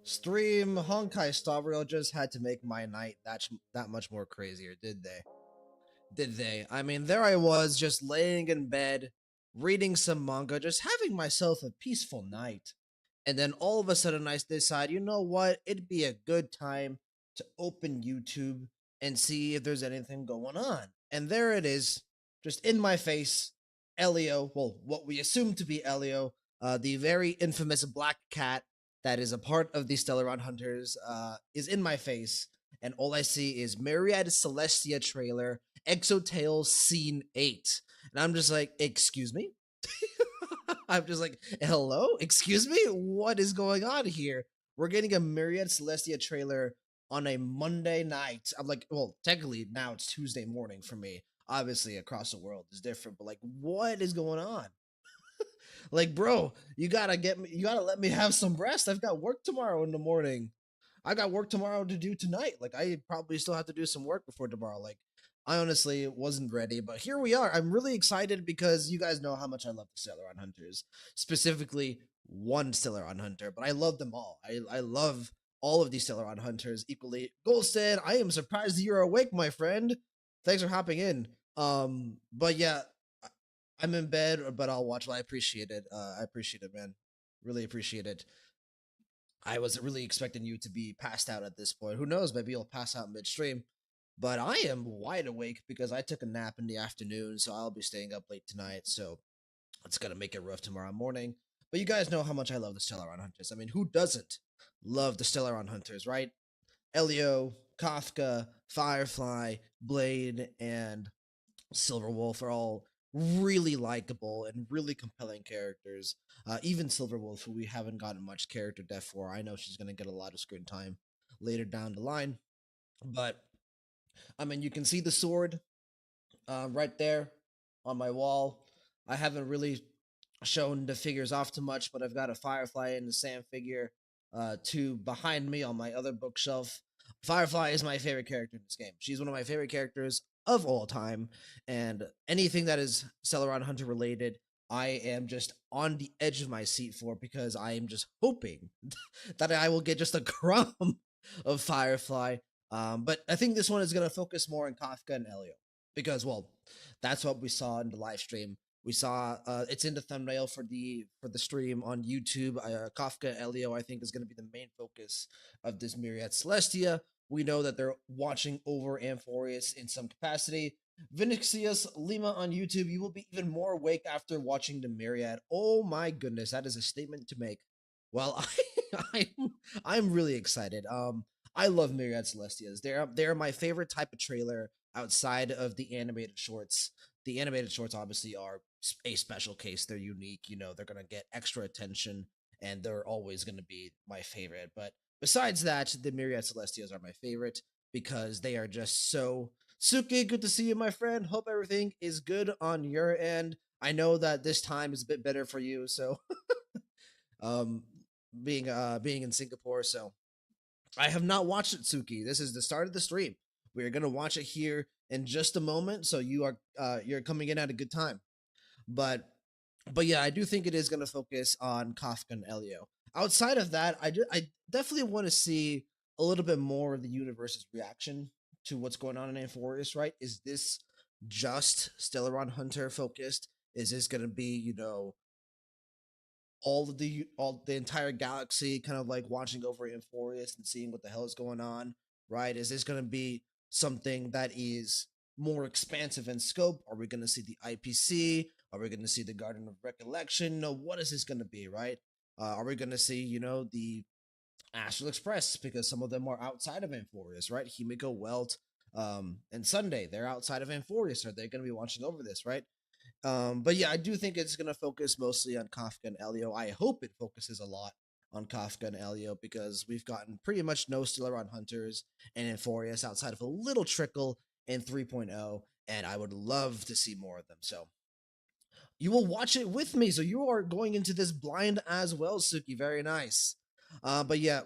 Stream Honkai Star Rail just had to make my night that much more crazier, did they? Did they? I mean, there I was just laying in bed, reading some manga, just having myself a peaceful night. And then all of a sudden I decide, you know what? It'd be a good time to open YouTube and see if there's anything going on. And there it is, just in my face, Elio, well, what we assume to be Elio, the very infamous black cat that is a part of the Stellaron Hunters, is in my face. And all I see is Myriad Celestia trailer, Exotale Scene 8. And I'm just like, excuse me? I'm just like, hello? Excuse me? What is going on here? We're getting a Myriad Celestia trailer on a Monday night. I'm like, well, technically now it's Tuesday morning for me. Obviously, across the world is different, but like, what is going on? Like, bro, you gotta let me have some rest. I've got work tomorrow in the morning. I got work tomorrow to do tonight. Like, I probably still have to do some work before tomorrow. Like, I honestly wasn't ready, but here we are. I'm really excited because you guys know how much I love the Stellaron Hunters, specifically one Stellaron Hunter, but I love them all. I love all of these Stellaron Hunters equally. Golston, I am surprised you're awake, my friend. Thanks for hopping in. But yeah, I'm in bed, but I'll watch. Well, I appreciate it. I appreciate it, man. Really appreciate it. I was really expecting you to be passed out at this point. Who knows? Maybe you'll pass out midstream. But I am wide awake because I took a nap in the afternoon, so I'll be staying up late tonight. So it's gonna make it rough tomorrow morning. But you guys know how much I love the Stellaron Hunters. I mean, who doesn't love the Stellaron Hunters, right? Elio, Kafka, Firefly, Blade, and Silverwolf are all really likable and really compelling characters. Even Silverwolf, who we haven't gotten much character depth for, I know she's going to get a lot of screen time later down the line. But I mean, you can see the sword right there on my wall. I haven't really shown the figures off too much, but I've got a Firefly and the Sam figure two behind me on my other bookshelf. Firefly is my favorite character in this game. She's one of my favorite characters of all time, and anything that is Celeron Hunter related, I am just on the edge of my seat for because I am just hoping that I will get just a crumb of Firefly. But I think this one is going to focus more on Kafka and Elio because, well, that's what we saw in the live stream. We saw it's in the thumbnail for the stream on YouTube. Kafka Elio, I think, is going to be the main focus of this Myriad Celestia. We know that they're watching over Amphorius in some capacity. Vinixius Lima on YouTube, you will be even more awake after watching the Myriad. Oh my goodness, that is a statement to make. Well, I'm really excited. I love Myriad Celestias. They're my favorite type of trailer outside of the animated shorts. The animated shorts obviously are a special case. They're unique. You know, they're gonna get extra attention, and they're always gonna be my favorite. But besides that, the Myriad Celestias are my favorite because they are just so Suki. Good to see you, my friend. Hope everything is good on your end. I know that this time is a bit better for you. So, um, being in Singapore, so I have not watched it, Suki. This is the start of the stream. We're gonna watch it here in just a moment. So you're coming in at a good time. But yeah, I do think it is gonna focus on Kafka and Elio. Outside of that, I definitely want to see a little bit more of the universe's reaction to what's going on in Amphorius. Right? Is this just Stellaron Hunter focused? Is this gonna be all the entire galaxy kind of like watching over Amphorius and seeing what the hell is going on, right? Is this going to be something that is more expansive in scope? Are we going to see the IPC? Are we going to see the Garden of Recollection? No, what is this going to be, right? Are we going to see, the Astral Express? Because some of them are outside of Amphorius, right? Himiko, Welt, and Sunday, they're outside of Amphorius. Are they going to be watching over this, right? But yeah, I do think it's going to focus mostly on Kafka and Elio. I hope it focuses a lot on Kafka and Elio because we've gotten pretty much no Stellaron Hunters and Amphorius outside of a little trickle in 3.0, and I would love to see more of them. So you will watch it with me. So you are going into this blind as well, Suki. Very nice. But yeah,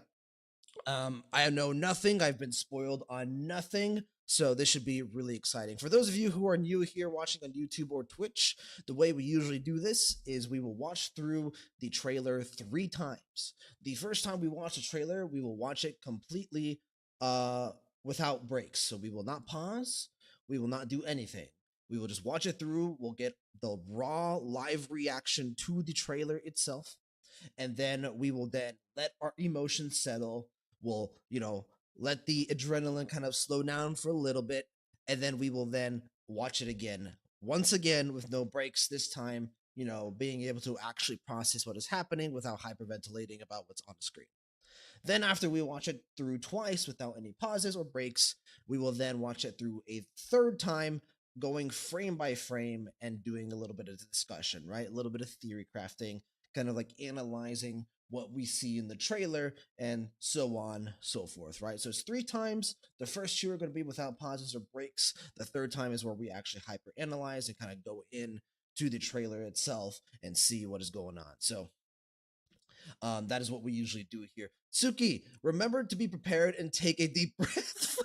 I know nothing. I've been spoiled on nothing. So this should be really exciting. For those of you who are new here watching on YouTube or Twitch, the way we usually do this is we will watch through the trailer 3 times. The first time we watch the trailer, we will watch it completely without breaks. So we will not pause, we will not do anything. We will just watch it through, we'll get the raw live reaction to the trailer itself, and then we will then let our emotions settle. We'll, let the adrenaline kind of slow down for a little bit, and then we will then watch it again, once again with no breaks this time, being able to actually process what is happening without hyperventilating about what's on the screen. Then after we watch it through twice without any pauses or breaks, we will then watch it through a 3rd time, going frame by frame and doing a little bit of discussion, right? A little bit of theory crafting, kind of like analyzing what we see in the trailer and so on, so forth, right? So it's 3 times. The first 2 are going to be without pauses or breaks. The 3rd time is where we actually hyper-analyze and kind of go in to the trailer itself and see what is going on. So that is what we usually do here. Suki, remember to be prepared and take a deep breath.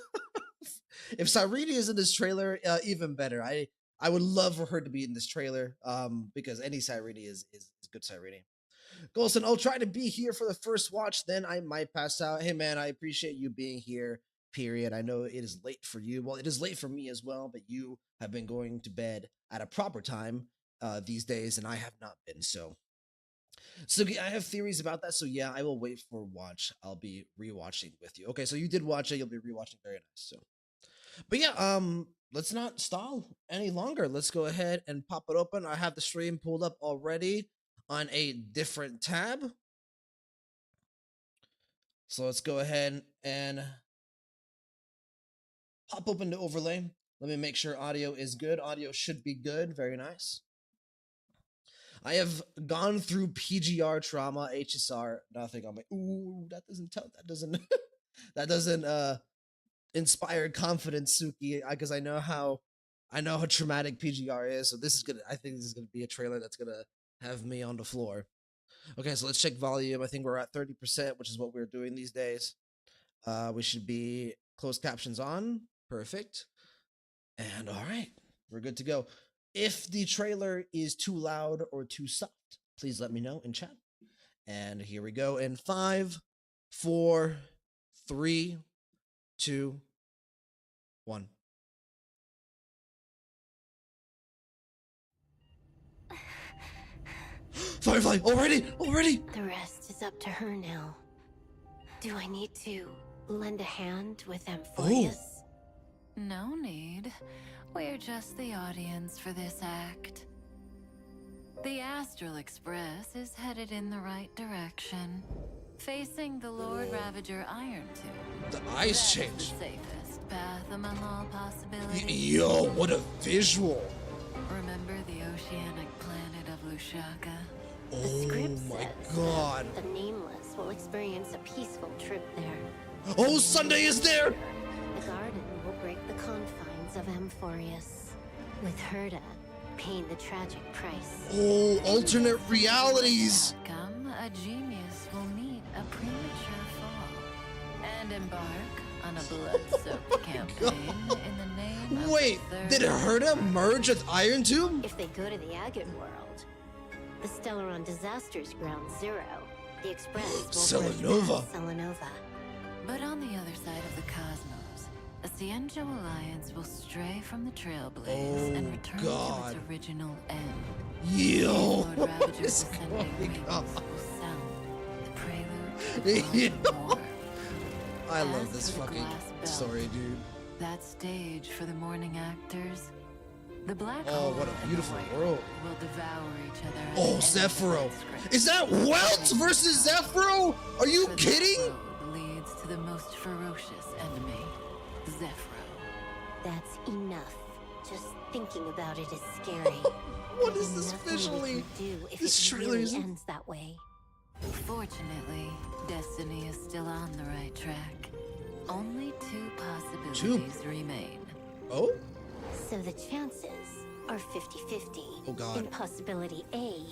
If Cyrene is in this trailer, even better. I would love for her to be in this trailer, because any Cyrene is good Cyrene. Golson, I'll try to be here for the first watch, then I might pass out. Hey man, I appreciate you being here, period. I know it is late for you. Well, it is late for me as well, but you have been going to bed at a proper time these days, and I have not been, so I have theories about that, so yeah, I will wait for watch. I'll be rewatching with you. Okay, so you did watch it, you'll be rewatching, very nice. So but yeah, let's not stall any longer. Let's go ahead and pop it open. I have the stream pulled up already on a different tab. So let's go ahead and pop open the overlay. Let me make sure audio is good. Audio should be good. Very nice. I have gone through PGR trauma, HSR, nothing on my, ooh, that doesn't inspire confidence, Suki, because I know how traumatic PGR is. So I think this is gonna be a trailer that's gonna have me on the floor. Okay, so let's check volume. I think we're at 30%, which is what we're doing these days. We should be closed captions on. Perfect. And all right, we're good to go. If the trailer is too loud or too soft, please let me know in chat. And here we go in 5, 4, 3, 2, 1. Firefly, already! The rest is up to her now. Do I need to lend a hand with Amphoreus? No need. We're just the audience for this act. The Astral Express is headed in the right direction, facing the Lord Ravager Iron Tomb. The eyes changed. The safest path among all possibilities. Yo, what a visual! Remember the oceanic planet of Lushaka? Oh script my says god! The Nameless will experience a peaceful trip there. Oh, Sunday is there! The garden will break the confines of Amphoreus, with Herda paying the tragic price. Oh, alternate realities! Come, a genius will meet a premature fall and embark on a blood-soaked campaign in the name of Wait, did Herda merge with Iron Tomb? If they go to the Agate world, the Stellaron Disaster's ground zero, the Express will Selenova. Selenova. But on the other side of the cosmos, a Cienjo alliance will stray from the Trailblaze and return to its original end. Yo, Lord what Ravager's is ascending going wings on? will sound the prelude to more. I As love this for the fucking glass belt, story, dude. that stage for the morning actors. The black Oh, hole what a and beautiful the white world. will devour each other. Oh, as Zephyro. script. Is that Welt versus Zephyro? Are you For this kidding? road leads to the most ferocious enemy, Zephyro. That's enough. Just thinking about it is scary. What is this Nothing we visually? can do if This it trailer really is- ends that way. Fortunately, Destiny is still on the right track. Only 2 possibilities remain. Oh? So the chances are 50-50. Oh, God. In possibility A,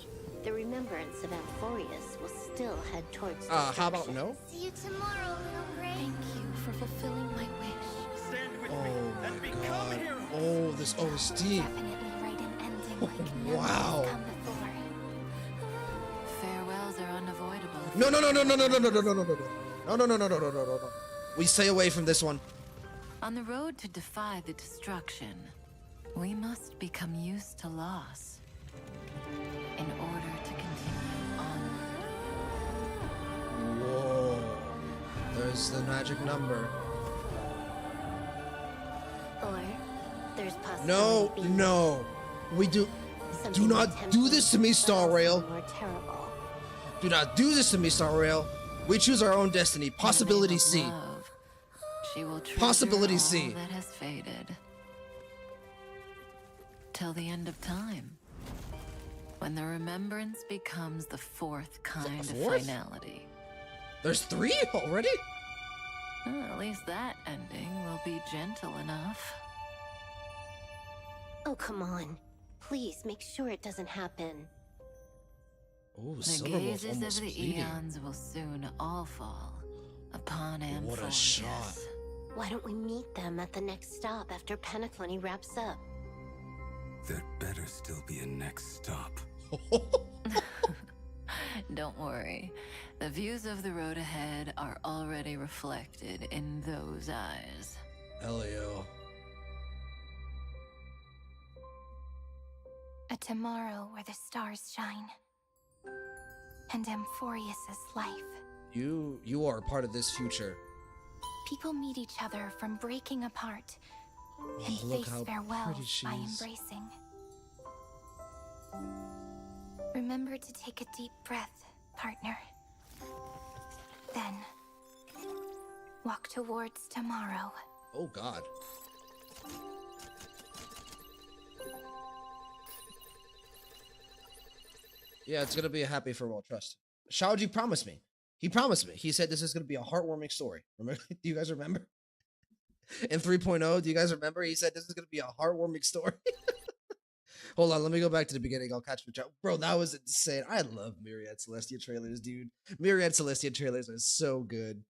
the remembrance of Amphoreus will still head towards How about destruction. no? See you tomorrow, little Gray. Thank you for fulfilling my wish. Stand with Oh me my and become god. heroes. Oh, this OST. Definitely write an ending like never Wow. has come before. Farewells are unavoidable. No, no, no, no, no, no, no, no, no, no, no, no. No, no, no, no, no, no, no, no, no. We stay away from this one. On the road to defy the destruction, we must become used to loss in order to continue onward. Whoa. There's the magic number. Or there's possibility No, B, no. We do something not more do this to me, tempting, Star but Rail. also more terrible. Do not do this to me, Star Rail. We choose our own destiny. Possibility In the C. name of love, she will treasure Possibility all C. that has faded till the end of time, when the remembrance becomes the fourth kind of fourth? finality. There's 3 already? At least that ending will be gentle enough. Oh, come on. Please make sure it doesn't happen. Oh, The Silver Wolf gazes almost of the bleeding. eons will soon all fall upon What a Amphorius. shot. Why don't we meet them at the next stop after Penaclony wraps up? There'd better still be a next stop. Don't worry. The views of the road ahead are already reflected in those eyes. Elio. A tomorrow where the stars shine. And Amphorius's life. You are a part of this future. People meet each other from breaking apart and Oh, look face how farewells pretty she by is. embracing. Remember to take a deep breath, partner. Then, walk towards tomorrow. Oh god. Yeah, it's gonna be a happy farewell trust. Shaoji promised me. He promised me. He said this is gonna be a heartwarming story. Remember? Do you guys remember? In 3.0, do you guys remember? He said this is gonna be a heartwarming story. Hold on, let me go back to the beginning. I'll catch you. Bro, that was insane. I love Myriad Celestia trailers, dude. Myriad Celestia trailers are so good.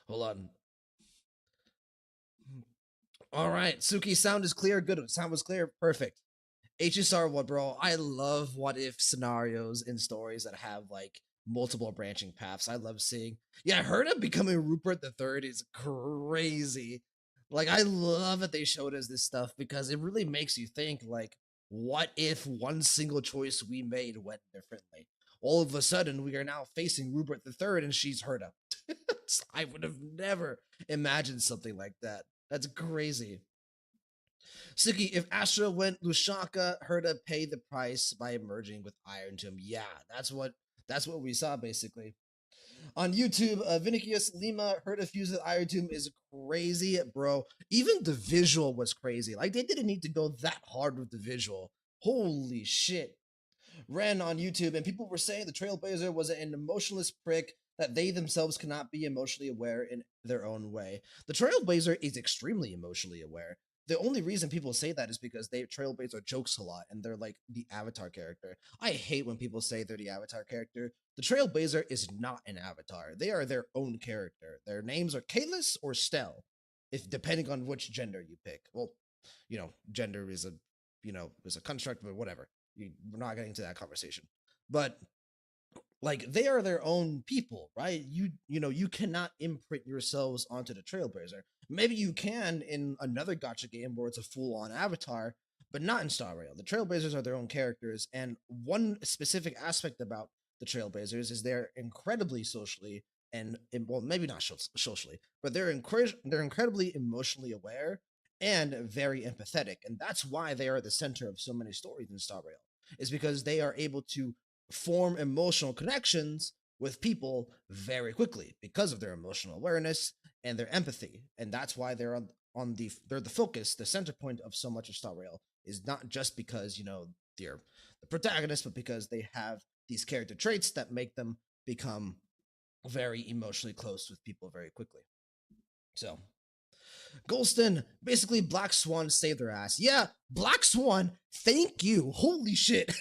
Hold on. All right, Suki, sound is clear. Good. Sound was clear. Perfect. HSR, what, bro? I love what if scenarios in stories that have like multiple branching paths. I love seeing. Yeah, Herta becoming Rupert the Third is crazy. Like, I love that they showed us this stuff because it really makes you think, like, what if one single choice we made went differently? All of a sudden, we are now facing Rupert the Third, and she's Herta. I would have never imagined something like that. That's crazy. Suki, if Astra went Lushaka, Herta paid the price by merging with Iron Tomb. Yeah, that's what we saw basically. On YouTube, Vinicius Lima, Herta fused with Iron Tomb is crazy, bro. Even the visual was crazy. Like, they didn't need to go that hard with the visual. Holy shit. Ren on YouTube, and people were saying the Trailblazer was an emotionless prick, that they themselves cannot be emotionally aware in their own way. The Trailblazer is extremely emotionally aware. The only reason people say that is because Trailblazer jokes a lot, and they're like the Avatar character. I hate when people say they're the Avatar character. The Trailblazer is not an Avatar. They are their own character. Their names are Kalis or Stel, if depending on which gender you pick. Well, you know, gender is a construct, but whatever. We're not getting into that conversation. But like, they are their own people, right? You cannot imprint yourselves onto the Trailblazer. Maybe you can in another gacha game where it's a full-on Avatar, but not in Star Rail. The Trailblazers are their own characters, and one specific aspect about the Trailblazers is they're incredibly socially and, well, maybe not socially, but they're incredibly emotionally aware and very empathetic, and that's why they are the center of so many stories in Star Rail. Is because they are able to form emotional connections with people very quickly because of their emotional awareness and their empathy, and that's why they're they're the focus, the center point of so much of Star Rail. Is not just because they're the protagonist, but because they have these character traits that make them become very emotionally close with people very quickly. So, Golston, basically Black Swan saved their ass. Yeah, Black Swan, thank you. Holy shit.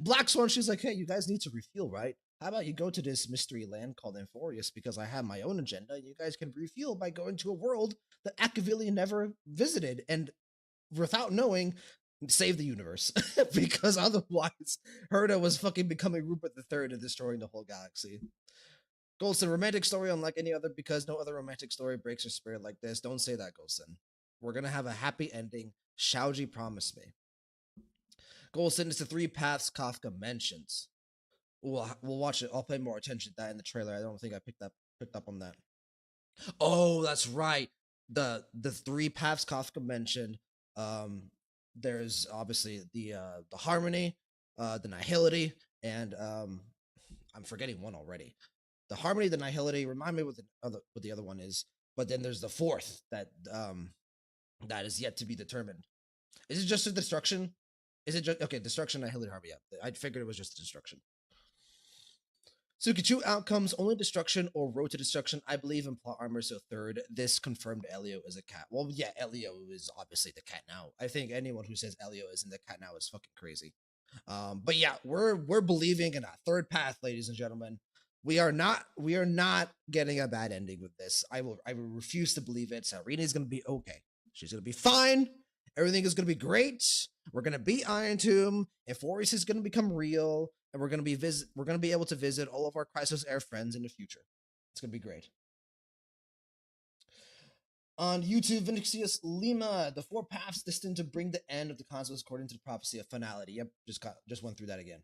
Black Swan, she's like, hey, you guys need to refuel, right? How about you go to this mystery land called Amphorius because I have my own agenda, and you guys can refuel by going to a world that Acavili never visited, and without knowing, save the universe. Because otherwise, Herta was fucking becoming Rupert III and destroying the whole galaxy. Golson, romantic story unlike any other because no other romantic story breaks your spirit like this. Don't say that, Golson. We're gonna have a happy ending. Shaoji promised me. Golson is the three paths Kafka mentions. We'll watch it. I'll pay more attention to that in the trailer. I don't think I picked up on that. Oh, that's right. The three paths Kafka mentioned. There's obviously the harmony, the nihility, and I'm forgetting one already. The harmony, the nihility. Remind me what the other one is. But then there's the fourth that that is yet to be determined. Is it just a destruction? Is it just okay? Destruction, nihility, harmony. Yeah, I figured it was just a destruction. Sukichu outcomes only destruction or road to destruction. I believe in plot armor. So third, this confirmed Elio is a cat. Well, yeah, Elio is obviously the cat now. I think anyone who says Elio isn't the cat now is fucking crazy. But yeah, we're believing in a third path, ladies and gentlemen. We are not getting a bad ending with this. I will refuse to believe it. Sarina's gonna be okay. She's gonna be fine. Everything is gonna be great. We're gonna beat Iron Tomb. Amphorius is gonna become real, and we're gonna be able to visit all of our Crisis Air friends in the future. It's gonna be great. On YouTube, Vinixius Lima, the four paths destined to bring the end of the cosmos according to the prophecy of finality. Yep, just went through that again.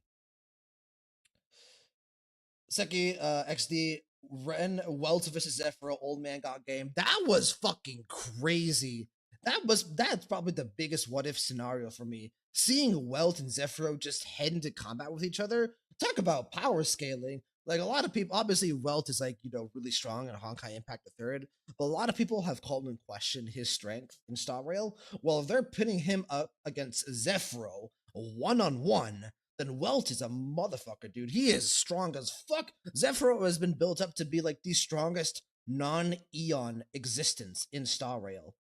Seki, XD, Ren, Welt versus Zephyro, Old Man Got Game. That was fucking crazy. That's probably the biggest what if scenario for me. Seeing Welt and Zephyro just head into combat with each other. Talk about power scaling. Like a lot of people, obviously Welt is like, really strong in Honkai Impact the Third, but a lot of people have called in question his strength in Star Rail. Well, if they're pitting him up against Zephyro one-on-one, then Welt is a motherfucker, dude. He is strong as fuck. Zephyro has been built up to be like the strongest non-Eon existence in Star Rail.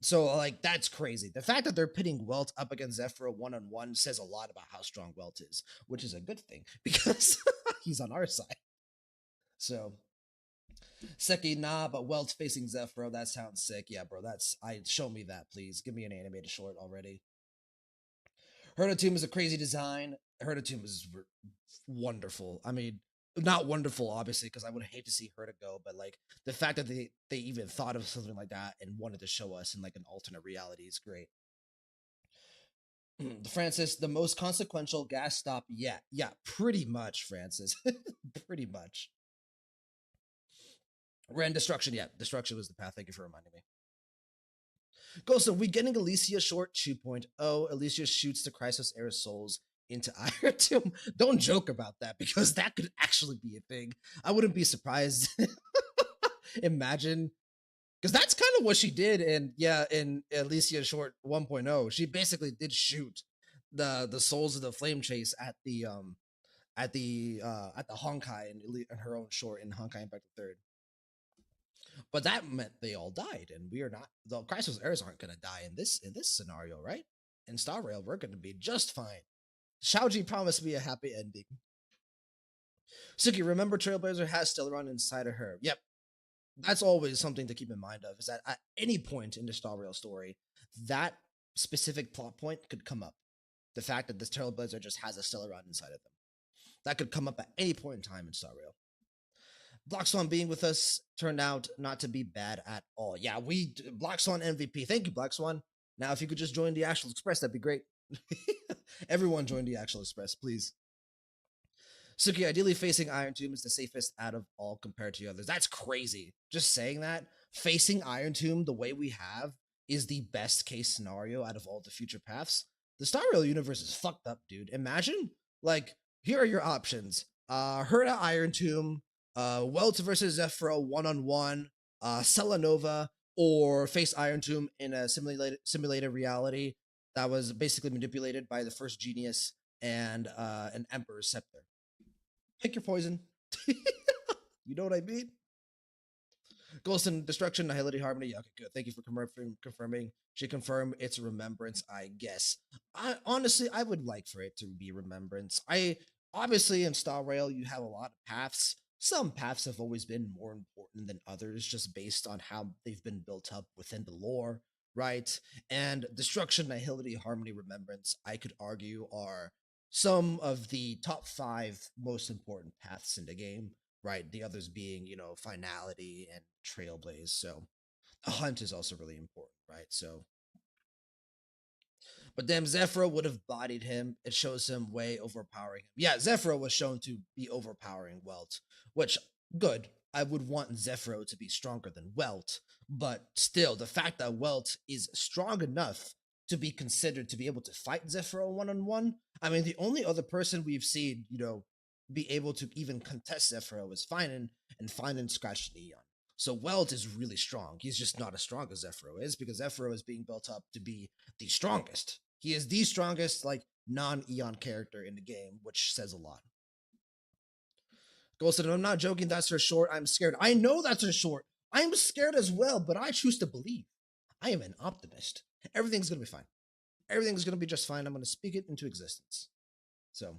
So, like, that's crazy. The fact that they're pitting Welt up against Zephyro one-on-one says a lot about how strong Welt is, which is a good thing, because he's on our side. So, Seki, nah, but Welt facing Zephyro, that sounds sick. Yeah, bro, show me that, please. Give me an animated short already. Herta Tomb is a crazy design. Herta Tomb is wonderful. I mean, not wonderful, obviously, because I would hate to see Herta go, but like the fact that they even thought of something like that and wanted to show us in like an alternate reality is great. Francis, the most consequential gas stop yet. Yeah, pretty much, Francis. Pretty much. Ren, destruction. Yeah, destruction was the path. Thank you for reminding me. So we getting Alicia short 2.0. Alicia shoots the Crisis Era souls into Iron Tomb. Don't joke about that, because that could actually be a thing. I wouldn't be surprised. Imagine, because that's kind of what she did in Alicia short 1.0. She basically did shoot the souls of the Flame Chase at the Honkai in her own short in Honkai Impact the Third. But that meant they all died, and we are not. The Crisis Heirs aren't going to die in this scenario, right? In Star Rail, we're going to be just fine. Shaoji promised me a happy ending. Suki, remember Trailblazer has Stellaron inside of her. Yep. That's always something to keep in mind of, is that at any point in the Star Rail story, that specific plot point could come up. The fact that this Trailblazer just has a Stellaron inside of them. That could come up at any point in time in Star Rail. Black Swan being with us turned out not to be bad at all. Yeah, Black Swan MVP. Thank you, Black Swan. Now, if you could just join the Actual Express, that'd be great. Everyone join the Actual Express, please. Suki, ideally facing Iron Tomb is the safest out of all compared to the others. That's crazy. Just saying that. Facing Iron Tomb the way we have is the best case scenario out of all the future paths. The Star Rail universe is fucked up, dude. Imagine, like, here are your options. Herta Iron Tomb, Welt versus Zephyro one-on-one, Celanova, or face Iron Tomb in a simulated reality that was basically manipulated by the first genius and an Emperor's Scepter. Pick your poison. You know what I mean? Golston, Destruction, Nihility, Harmony. Okay, good. Thank you for confirming. She confirmed it's Remembrance, I guess. Honestly, I would like for it to be Remembrance. Obviously, in Star Rail, you have a lot of paths. Some paths have always been more important than others, just based on how they've been built up within the lore, right? And Destruction, Nihility, Harmony, Remembrance, I could argue, are some of the top 5 most important paths in the game, right? The others being, Finality and Trailblaze. So, a hunt is also really important, right? So, but damn, Zephyro would have bodied him. It shows him way overpowering him. Yeah, Zephyro was shown to be overpowering Welt, which, good. I would want Zephyro to be stronger than Welt, but still, the fact that Welt is strong enough to be considered to be able to fight Zephyro one-on-one, I mean, the only other person we've seen, be able to even contest Zephyro is Finan, and Finan scratched Neon. So Welt is really strong. He's just not as strong as Zephyro is, because Zephyro is being built up to be the strongest. He is the strongest, non-Eon character in the game, which says a lot. Ghosted, I'm not joking, that's her short. I'm scared. I know that's her short. I'm scared as well, but I choose to believe. I am an optimist. Everything's going to be fine. Everything's going to be just fine. I'm going to speak it into existence. So,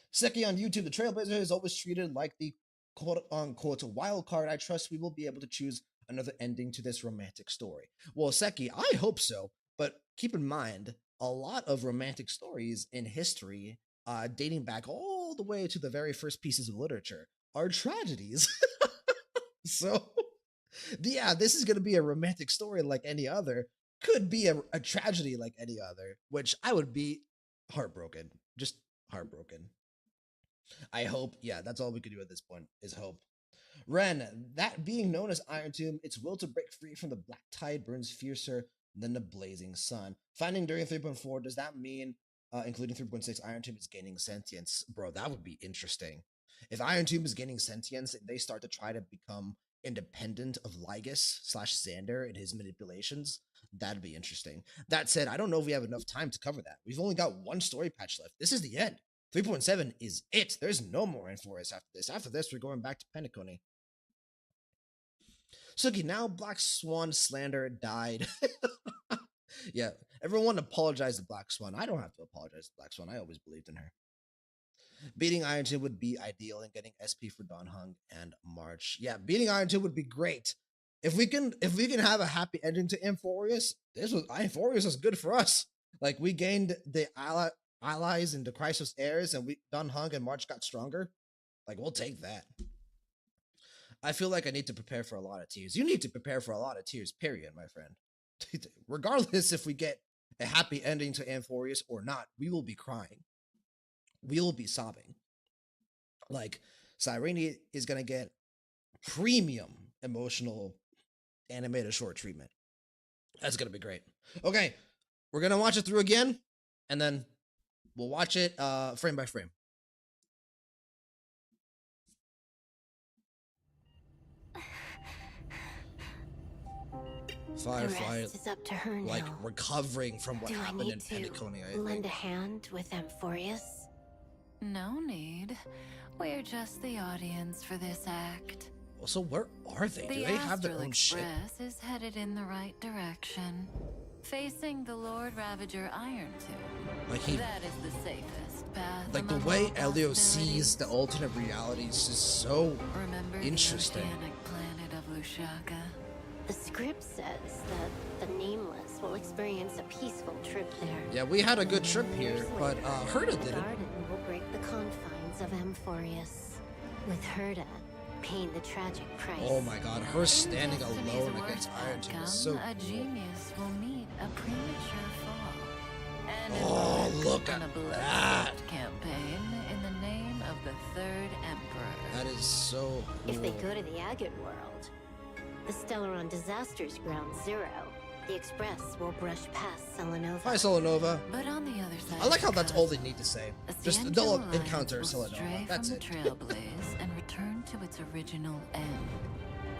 Seki on YouTube, the Trailblazer is always treated like the quote-unquote wild card. I trust we will be able to choose another ending to this romantic story. Well, Seki, I hope so, but keep in mind, a lot of romantic stories in history, dating back all the way to the very first pieces of literature, are tragedies. So, yeah, this is going to be a romantic story like any other. Could be a tragedy like any other, which I would be heartbroken. Just heartbroken. I hope, yeah, that's all we could do at this point, is hope. Ren, that being known as Iron Tomb, its will to break free from the black tide burns fiercer than the blazing sun. Finding during 3.4, does that mean, including 3.6, Iron Tomb is gaining sentience? Bro, that would be interesting. If Iron Tomb is gaining sentience and they start to try to become independent of Lygus/Xander and his manipulations, that'd be interesting. That said, I don't know if we have enough time to cover that. We've only got one story patch left. This is the end. 3.7 is it. There's no more N4S after this. After this, we're going back to Penacony. Suki, now Black Swan slander died. Yeah, everyone apologized to Black Swan. I don't have to apologize to Black Swan. I always believed in her. Beating Iron 2 would be ideal, and getting SP for Dawn Hung and March. Yeah, beating Iron 2 would be great. If we can have a happy ending to Amphorius, Amphorius is good for us. Like, we gained the allies in the Crisis heirs, and Dawn Hung and March got stronger. Like, we'll take that. I feel like I need to prepare for a lot of tears. You need to prepare for a lot of tears, period, my friend. Regardless if we get a happy ending to Amphorius or not, we will be crying. We will be sobbing. Like, Cyrene is going to get premium emotional animated short treatment. That's going to be great. Okay, we're going to watch it through again, and then we'll watch it frame by frame. Firefly, The rest is up to her like, now. recovering from what Do I happened in need to Penacony, I lend think. a hand with Amphorius? No need. We're just the audience for this act. Also, where are they? Do The they have their Astral own ship? Express is headed in the right direction, facing the Lord Ravager Iron Tomb. Like, he, That is the safest path. like, the among way all Elio sees the possibilities. alternate realities is so Remember interesting. the oceanic planet of Lushaka? The script says that the Nameless will experience a peaceful trip there. Yeah, we had a good trip here, Years but later, Herda the didn't. garden will break the confines of Amphorius. With Herda paying the tragic price. Oh my god, her standing Destiny's alone worst against Iron Tomb outcome, is so a cool. genius will meet a premature fall. And Oh, embark look on at a blood that. campaign in the name of the Third Emperor. That is so cool. If they go to the Agate world, the Stellaron Disasters Ground Zero, the Express will brush past Selenova. Hi, Selenova. But on the other side, I like of how the that's all cosmos, they need to say. the Just Angel they'll Alliance encounter will Selenova. stray That's from it. the Trailblaze and return to its original end.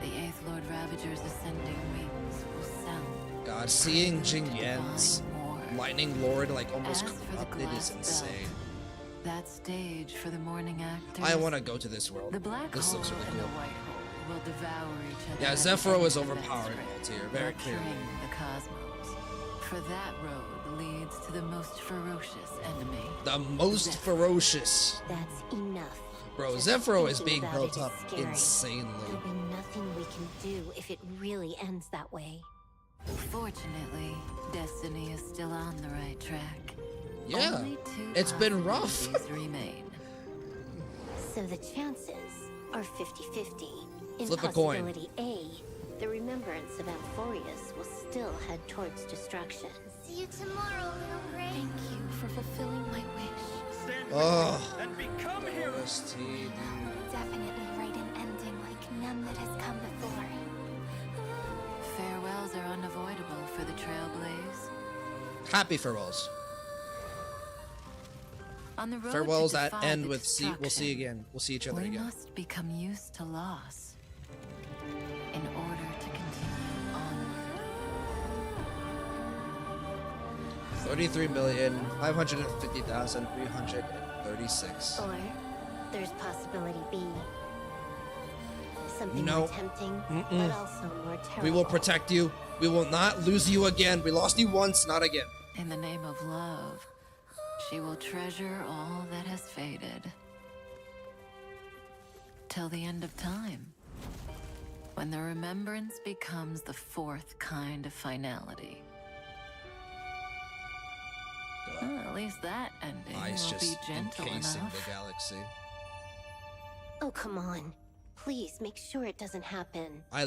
The Eighth Lord Ravager's ascending wings will sound. God, seeing Jing to Yan's divine war. Lightning Lord like almost As for the corrupted is glass belt, insane. That stage for the morning actors. I want to go to this world. The black This hole looks really and the cool. white hole will devour each other. Yeah, at the Zephyro end is of that overpowered sprint, here, very clearly. rupturing the cosmos. For that road leads to the most ferocious enemy. The most ferocious. That's enough. Bro, Just Zephyro is thinking being about built it is up scary. insanely. There'll be nothing we can do if it really ends that way. Fortunately, Destiny is still on the right track. Yeah, Only two it's been rough. possibilities remain. So the chances are 50-50. In Flip a coin. possibility A, the remembrance of Amphorius will still head towards destruction. See you tomorrow, little Gray. Thank you for fulfilling my wish. Oh, and become heroes. OST, dude. Definitely write an ending like none that has come before. Farewells are unavoidable for the Trailblaze. Happy farewells. On the road Farewells to that defy end the with see. We'll see destruction, again. We'll see each other we again. must become used to loss in order to continue onward. 33,550,336. Or there's possibility B. Something No. more tempting, Mm-mm. but also more terrible. We will protect you. We will not lose you again. We lost you once, not again. In the name of love, she will treasure all that has faded. Till the end of time, when the remembrance becomes the fourth kind of finality. Well, at least that ending Ice will be just gentle encasing enough. the galaxy. Oh, come on. Please make sure it doesn't happen. I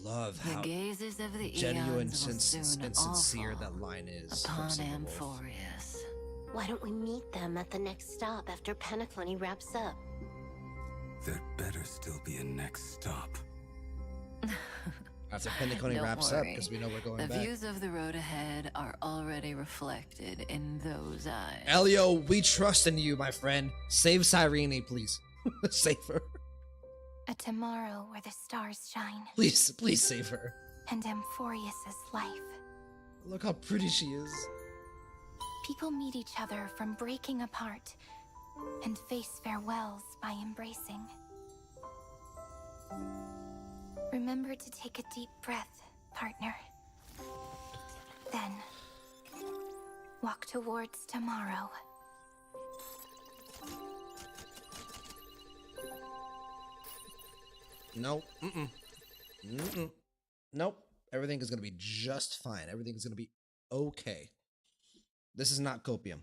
love The how gazes of the genuine eons will soon and all sincere fall that line is. from upon Silver Wolf. Amphorius. Why don't we meet them at the next stop after Penaclony wraps up? There'd better still be a next stop. After Penacony Don't wraps up, worry. because we know we're going The back. views of the road ahead are already reflected in those eyes. Elio, we trust in you, my friend. Save Cyrene, please. Save her. A tomorrow where the stars shine, Please, please save her. and Amphorius's life. Look how pretty she is. People meet each other from breaking apart and face farewells by embracing. Remember to take a deep breath, partner. Then, walk towards tomorrow. Nope. Mm-mm. Mm-mm. Nope. Everything is going to be just fine. Everything is going to be okay. This is not copium.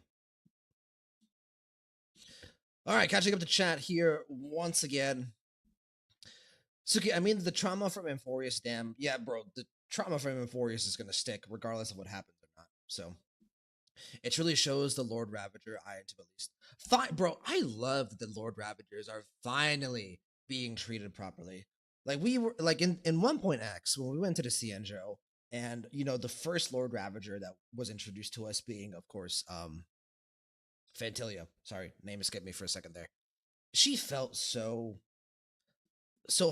All right, catching up to chat here once again. Suki, I mean, the trauma from Amphorius, damn. Yeah, bro, the trauma from Amphorius is going to stick regardless of what happens or not. So, it really shows the Lord Ravager eye to at least. Fine, bro, I love that the Lord Ravagers are finally being treated properly. Like, we were, like, in 1.x, when we went to the Cienjo, and, you know, the first Lord Ravager that was introduced to us being, of course, Fantilia. Sorry, name escaped me for a second there. She felt so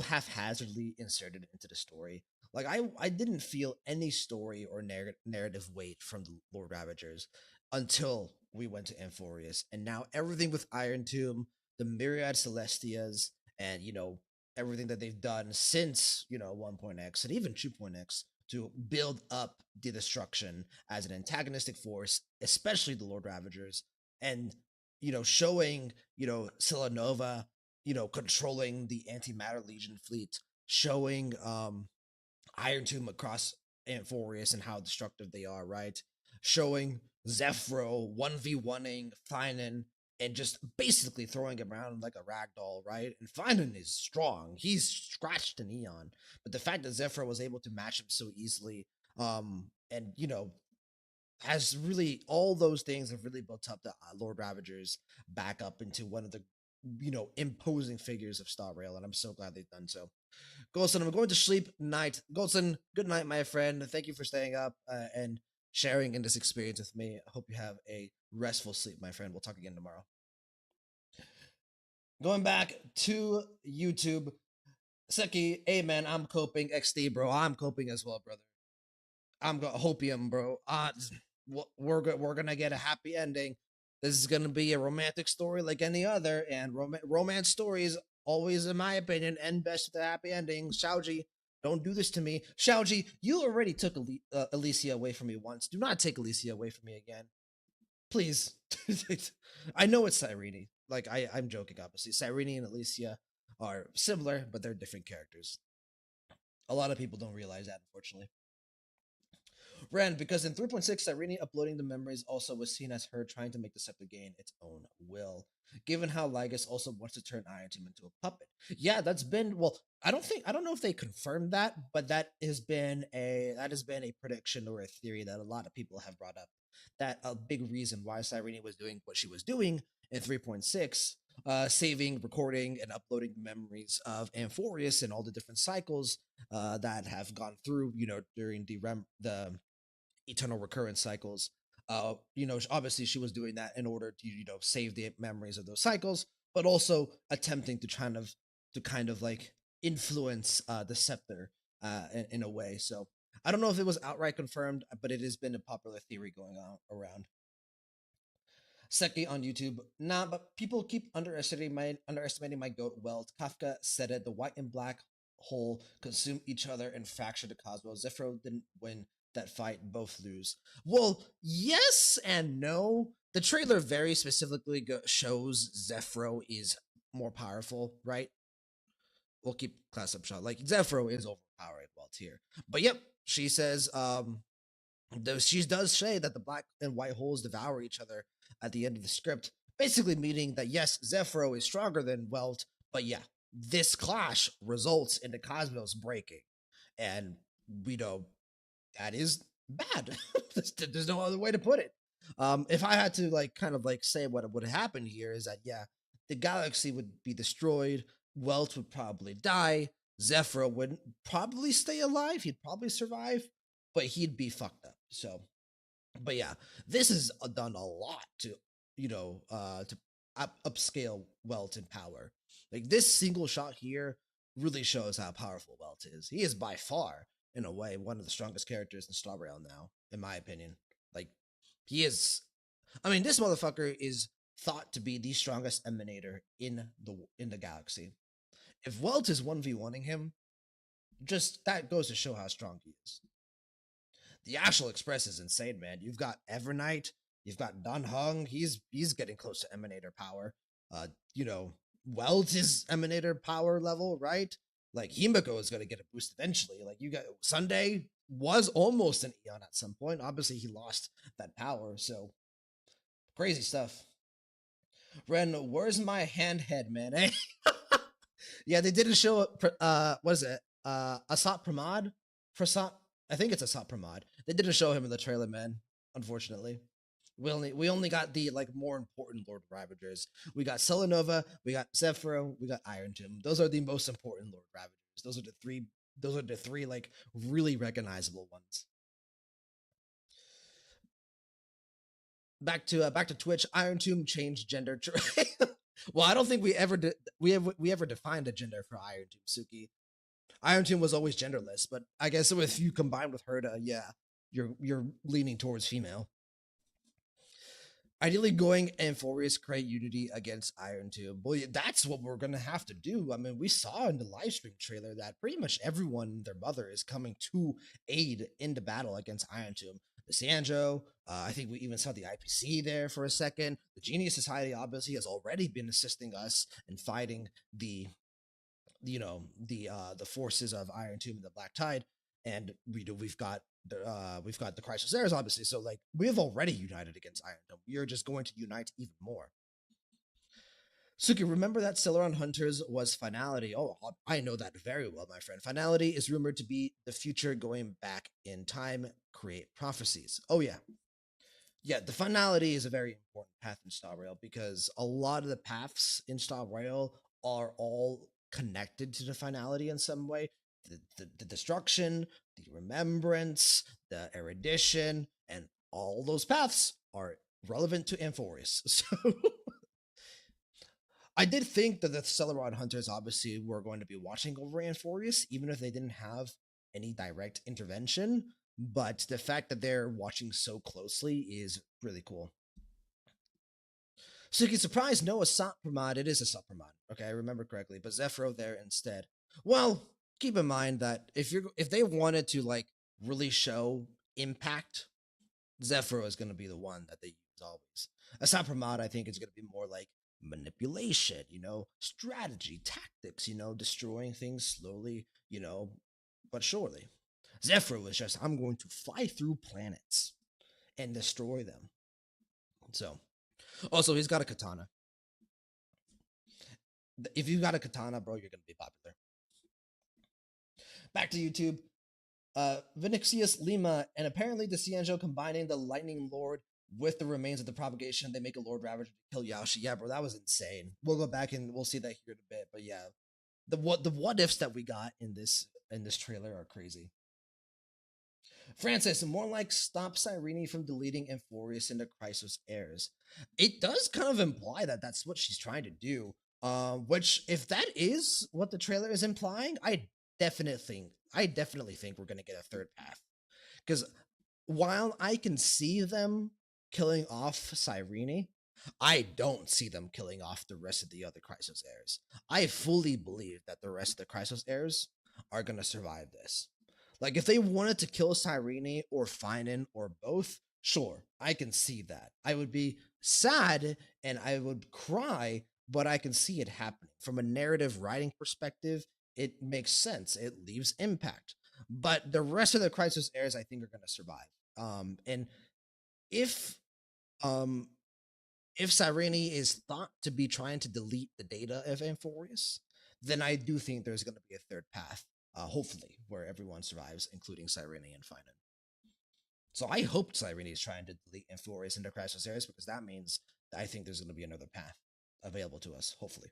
haphazardly inserted into the story. Like, I didn't feel any story or narrative weight from the Lord Ravagers until we went to Amphorius. And now everything with Iron Tomb, the Myriad Celestias, and, you know, everything that they've done since, you know, 1.x and even 2.x to build up the destruction as an antagonistic force, especially the Lord Ravagers, and, you know, showing, you know, Silanova, you know, controlling the Antimatter Legion fleet, showing Iron Tomb across Amphorius and how destructive they are, right? Showing Zephyro 1v1ing Finan and just basically throwing him around like a rag doll, right? And Finan is strong. He's scratched an Eon. But the fact that Zephyro was able to match him so easily, and, you know, has really, all those things have really built up the Lord Ravagers back up into one of the, you know, imposing figures of Star Rail, and I'm so glad they've done so. Goldson, I'm going to sleep night. Goldson, good night, my friend. Thank you for staying up and sharing in this experience with me. I hope you have a restful sleep, my friend. We'll talk again tomorrow. Going back to YouTube, Seki, hey man, I'm coping. XD, bro, I'm coping as well, brother. I'm hopium, bro. We're gonna get a happy ending. This is gonna be a romantic story like any other, and romance stories always, in my opinion, end best with a happy ending. Shaoji, Don't do this to me. Xiaoji, you already took Alicia away from me once. Do not take Alicia away from me again. Please. I know it's Cyrene. Like, I'm joking, obviously. Cyrene and Alicia are similar, but they're different characters. A lot of people don't realize that, unfortunately. Rand, because in 3.6, Cyrene uploading the memories also was seen as her trying to make the scepter gain its own will. Given how Lygus also wants to turn Iron Team into a puppet. Yeah, that's been, well, I don't know if they confirmed that, but that has been a prediction or a theory that a lot of people have brought up. That a big reason why Cyrene was doing what she was doing in 3.6, saving, recording, and uploading memories of Amphorius and all the different cycles that have gone through, during the eternal recurrence cycles. Obviously she was doing that in order to, save the memories of those cycles, but also attempting to kind of like influence the scepter in a way. So I don't know if it was outright confirmed, but it has been a popular theory going on around. Seki on YouTube. Nah, but people keep underestimating my goat Welt. Kafka said it. The white and black hole consume each other and fracture the cosmos. Zephyro didn't win that fight, both lose. Well, yes and no. The trailer very specifically shows Zephyro is more powerful, right? We'll keep class up shot. Like, Zephyro is overpowering Welt here. But yep, she says she does say that the black and white holes devour each other at the end of the script, basically meaning that yes, Zephyro is stronger than Welt, but yeah, this clash results in the cosmos breaking, and we know that is bad. There's no other way to put it. If I had to say what would happen here is that yeah, the galaxy would be destroyed, Welt would probably die, Zephyro would probably stay alive, he'd probably survive, but he'd be fucked up. So, but yeah, this has done a lot to, upscale Welt in power. Like, this single shot here really shows how powerful Welt is. He is by far, in a way, one of the strongest characters in Star Rail now, in my opinion. Like, he is. I mean, this motherfucker is thought to be the strongest emanator in the galaxy. If Welt is 1v1ing him, just that goes to show how strong he is. The actual Express is insane, man. You've got Evernight, you've got Dan Heng. He's getting close to Emanator power. Welt is Emanator power level, right? Like, Himiko is going to get a boost eventually. Like, you got Sunday was almost an Eon at some point. Obviously, he lost that power. So crazy stuff. Ren, where's my hand head, man? Eh? Yeah, they didn't show what is it? Asat Pramad? Prasad? I think it's Asat Pramad. They didn't show him in the trailer, man. Unfortunately, we only got the more important Lord Ravagers. We got Selenova, we got Zephyro, we got Iron Tomb. Those are the most important Lord Ravagers. Those are the three like really recognizable ones. Back to Twitch. Iron Tomb changed gender. Well, I don't think we ever defined a gender for Iron Tomb, Suki. Iron Tomb was always genderless, but I guess if you combine with Herda, yeah, you're leaning towards female. Ideally, going Amphorius create unity against Iron Tomb. Well, that's what we're gonna have to do. I mean, we saw in the live stream trailer that pretty much everyone and their mother is coming to aid in the battle against Iron Tomb. The Sanjo, I think we even saw the IPC there for a second. The Genius Society obviously has already been assisting us in fighting the forces of Iron Tomb and the Black Tide, and we've got the Crisis Airs, obviously. So like, we have already united against Iron Tomb. We are just going to unite even more. Suki, remember that Celeron Hunters was Finality? Oh, I know that very well, my friend. Finality is rumored to be the future going back in time, create prophecies. Oh yeah. Yeah, the Finality is a very important path in Star Rail because a lot of the paths in Star Rail are all connected to the Finality in some way. The destruction, the remembrance, the erudition, and all those paths are relevant to Amphorius. So I did think that the Celeron Hunters obviously were going to be watching over Amphorius, even if they didn't have any direct intervention. But the fact that they're watching so closely is really cool. Suki, surprise, no Asat Pramad. It is Asat Pramad. Okay, I remember correctly. But Zephyro there instead. Well, keep in mind that if they wanted to like really show impact, Zephyro is going to be the one that they use always. Aside from Mod, I think it's going to be more like manipulation, strategy, tactics, destroying things slowly, but surely. Zephyro is just, I'm going to fly through planets and destroy them. So, also, he's got a katana. If you got a katana, bro, you're going to be popular. Back to YouTube. Vinixius Lima and apparently the Cianjo combining the Lightning Lord with the remains of the propagation, they make a Lord Ravager to kill Yaoshi. Yeah, bro, that was insane. We'll go back and we'll see that here in a bit. But yeah, the what ifs that we got in this trailer are crazy. Francis, more like stop Cyrene from deleting Amphorius into Chrysos heirs. It does kind of imply that that's what she's trying to do. Which, if that is what the trailer is implying, I definitely think we're gonna get a third path. Because while I can see them killing off Cyrene, I don't see them killing off the rest of the other Chrysos heirs. I fully believe that the rest of the Chrysos heirs are gonna survive this. Like, if they wanted to kill Cyrene or Finan or both, sure, I can see that. I would be sad and I would cry, but I can see it happening. From a narrative writing perspective, it makes sense. It leaves impact. But the rest of the Chrysos heirs, I think, are going to survive. And if Cyrene is thought to be trying to delete the data of Amphorius, then I do think there's going to be a third path, hopefully, where everyone survives, including Cyrene and Finan. So I hope Cyrene is trying to delete Amphorius into Chrysos heirs, because that means that I think there's going to be another path available to us, hopefully.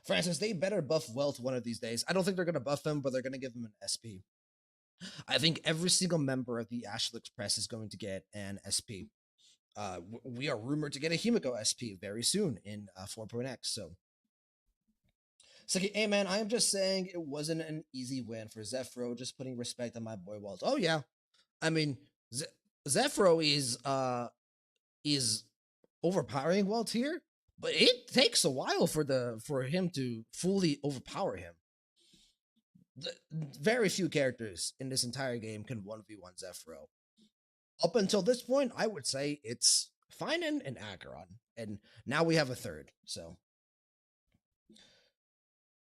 Francis, they better buff Wealth one of these days. I don't think they're going to buff him, but they're going to give him an SP. I think every single member of the Astral Express is going to get an SP. We are rumored to get a Himiko SP very soon in 4.x. So, hey man, I am just saying it wasn't an easy win for Zephyro. Just putting respect on my boy Walt. Oh yeah, I mean Zephyro is overpowering Walt here, but it takes a while for him to fully overpower him. Very few characters in this entire game can 1v1 Zephyro. Up until this point, I would say it's Finan and Acheron, and now we have a third. So,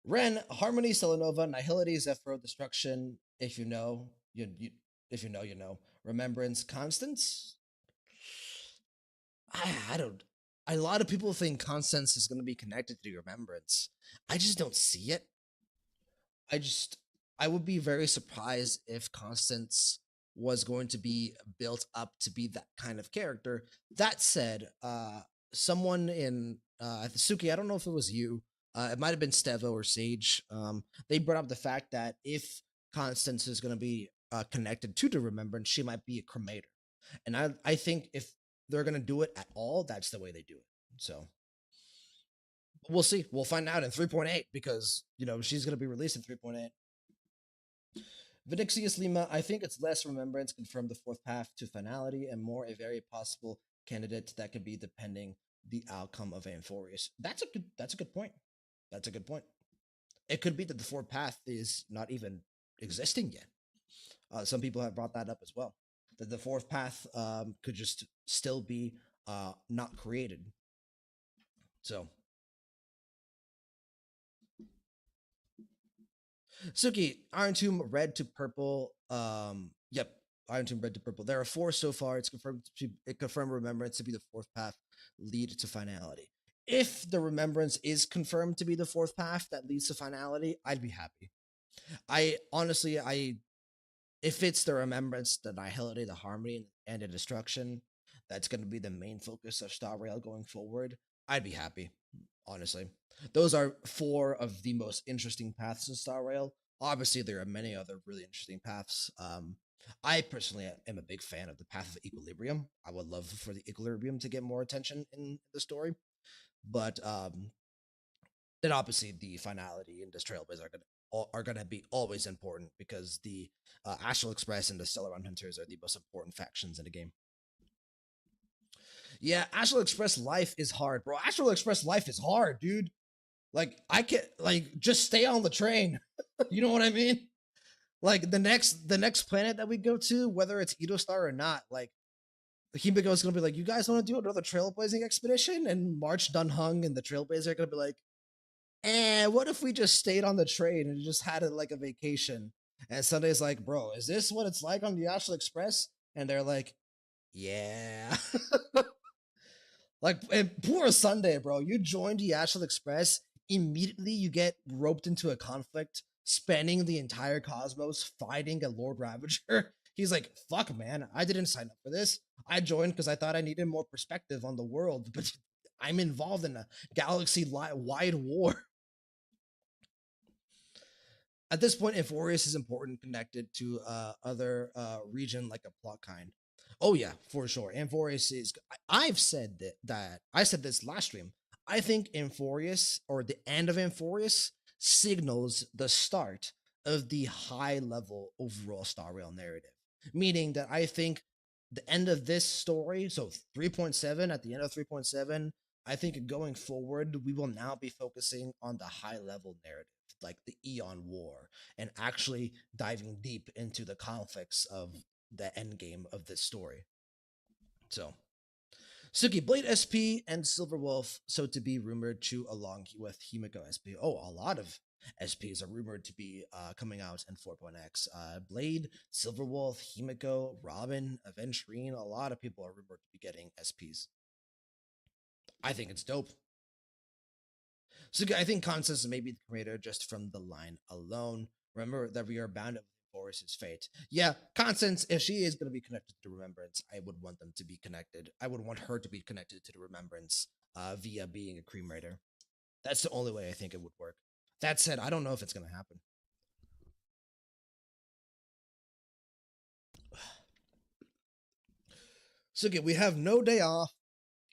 Ren, Harmony, Selenova, Nihility, Zephyro, Destruction. If you know, if you know, you know. Remembrance, Constance. I don't. A lot of people think Constance is going to be connected to Remembrance. I just don't see it. I would be very surprised if Constance was going to be built up to be that kind of character. That said, someone in Suki, I don't know if it was you, it might have been Stevo or Sage. They brought up the fact that if Constance is going to be connected to the Remembrance, she might be a cremator. And I think if they're going to do it at all, that's the way they do it. So we'll see. We'll find out in 3.8 because, she's going to be released in 3.8. Vinixius Lima, I think it's less Remembrance confirmed the fourth path to finality and more a very possible candidate that could be depending the outcome of Amphorius. That's a good point. That's a good point. It could be that the fourth path is not even existing yet. Some people have brought that up as well. That the fourth path could just still be not created. So, Suki, Iron Tomb red to purple. Yep, Iron Tomb red to purple. There are 4 so far. It's confirmed. It confirmed Remembrance to be the fourth path, lead to finality. If the Remembrance is confirmed to be the fourth path that leads to finality, I'd be happy. If it's the Remembrance, the Nihility, the Harmony, and the Destruction, that's going to be the main focus of Star Rail going forward, I'd be happy, honestly. Those are 4 of the most interesting paths in Star Rail. Obviously, there are many other really interesting paths. I personally am a big fan of the Path of Equilibrium. I would love for the Equilibrium to get more attention in the story. But then obviously the finality and the Trailblaze are gonna be always important because the Astral Express and the Stellaron Hunters are the most important factions in the game. Yeah, Astral Express life is hard, bro. Astral Express life is hard, dude. Like I can like just stay on the train. You know what I mean? Like the next planet that we go to, whether it's Star or not, like Himiko is gonna be like, you guys want to do another trailblazing expedition? And March Dunhung and the Trailblazer are gonna be like, what if we just stayed on the train and just had it like a vacation? And Sunday's like, bro, is this what it's like on the Astral Express? And they're like, yeah. Like, and poor Sunday, bro. You joined the Astral Express, immediately you get roped into a conflict, spanning the entire cosmos, fighting a Lord Ravager. He's like, fuck, man, I didn't sign up for this. I joined because I thought I needed more perspective on the world, but I'm involved in a galaxy-wide war. At this point, Inforius is important, connected to other region like a plot kind. Oh yeah, for sure. Inforius is. I've said that I said this last stream. I think Inforius, or the end of Inforius, signals the start of the high level overall Star Rail narrative. Meaning that I think the end of this story, so 3.7, at the end of 3.7, I think going forward, we will now be focusing on the high level narrative, like the Eon War, and actually diving deep into the conflicts of the end game of this story. So, Suki Blade SP and Silver Wolf, so to be rumored to along with Himiko SP. Oh, a lot of SPs are rumored to be coming out in 4.x. Blade, Silver Wolf, Himiko, Robin, Aventurine, a lot of people are rumored to be getting SPs. I think it's dope. So I think Constance may be the creator just from the line alone. Remember that we are bound up with Boris's fate. Yeah, Constance, if she is going to be connected to Remembrance, I would want them to be connected. I would want her to be connected to the Remembrance via being a Cream Raider. That's the only way I think it would work. That said, I don't know if it's going to happen. So again, we have no day off.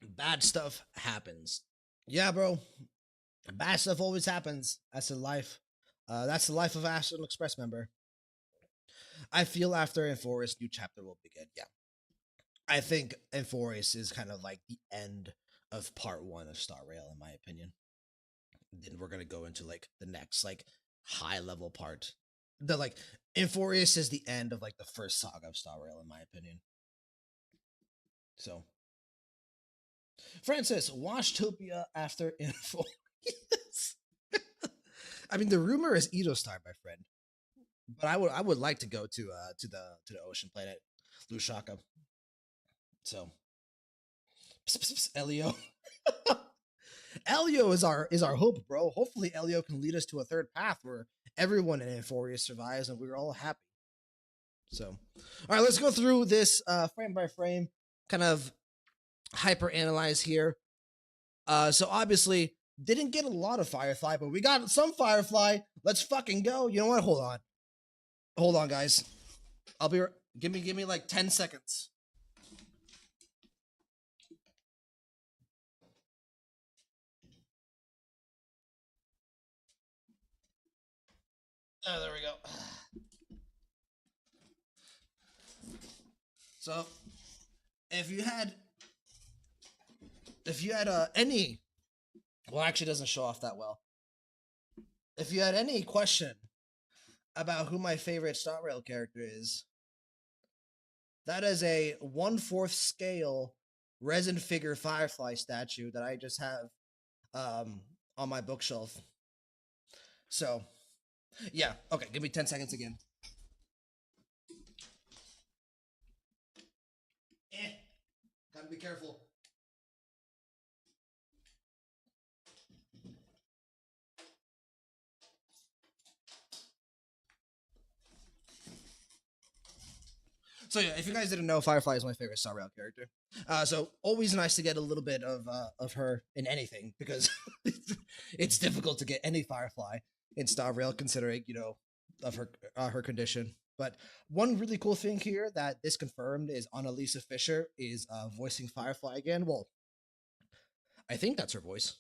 Bad stuff happens. Yeah, bro. Bad stuff always happens. That's the life. That's the life of Astral Express member. I feel after Inforius, new chapter will begin. Yeah. I think Inforius is kind of like the end of part 1 of Star Rail, in my opinion. Then we're gonna go into like the next like high level part. The like Inforius is the end of like the first saga of Star Rail, in my opinion. So Francis, Washtopia after Inforius. I mean, the rumor is Star, my friend, but I would like to go to the ocean planet, Lushaka. So, Elio, Elio is our hope, bro. Hopefully, Elio can lead us to a third path where everyone in Inforius survives and we're all happy. So, all right, let's go through this frame by frame, kind of hyper analyze here. So obviously didn't get a lot of Firefly, but we got some Firefly. Let's fucking go. You know what? Hold on, guys. I'll be. Give me like 10 seconds. Oh, there we go. So, if you had any, well, actually, it doesn't show off that well. If you had any question about who my favorite Star Rail character is, that is a 1/4 scale resin figure Firefly statue that I just have on my bookshelf. So, yeah, okay, give me 10 seconds again. Gotta be careful. So yeah, if you guys didn't know, Firefly is my favorite Star Rail character. So always nice to get a little bit of her in anything, because it's difficult to get any Firefly in Star Rail, considering, you know, of her condition. But one really cool thing here that is confirmed is Annalisa Fisher is voicing Firefly again. Well, I think that's her voice.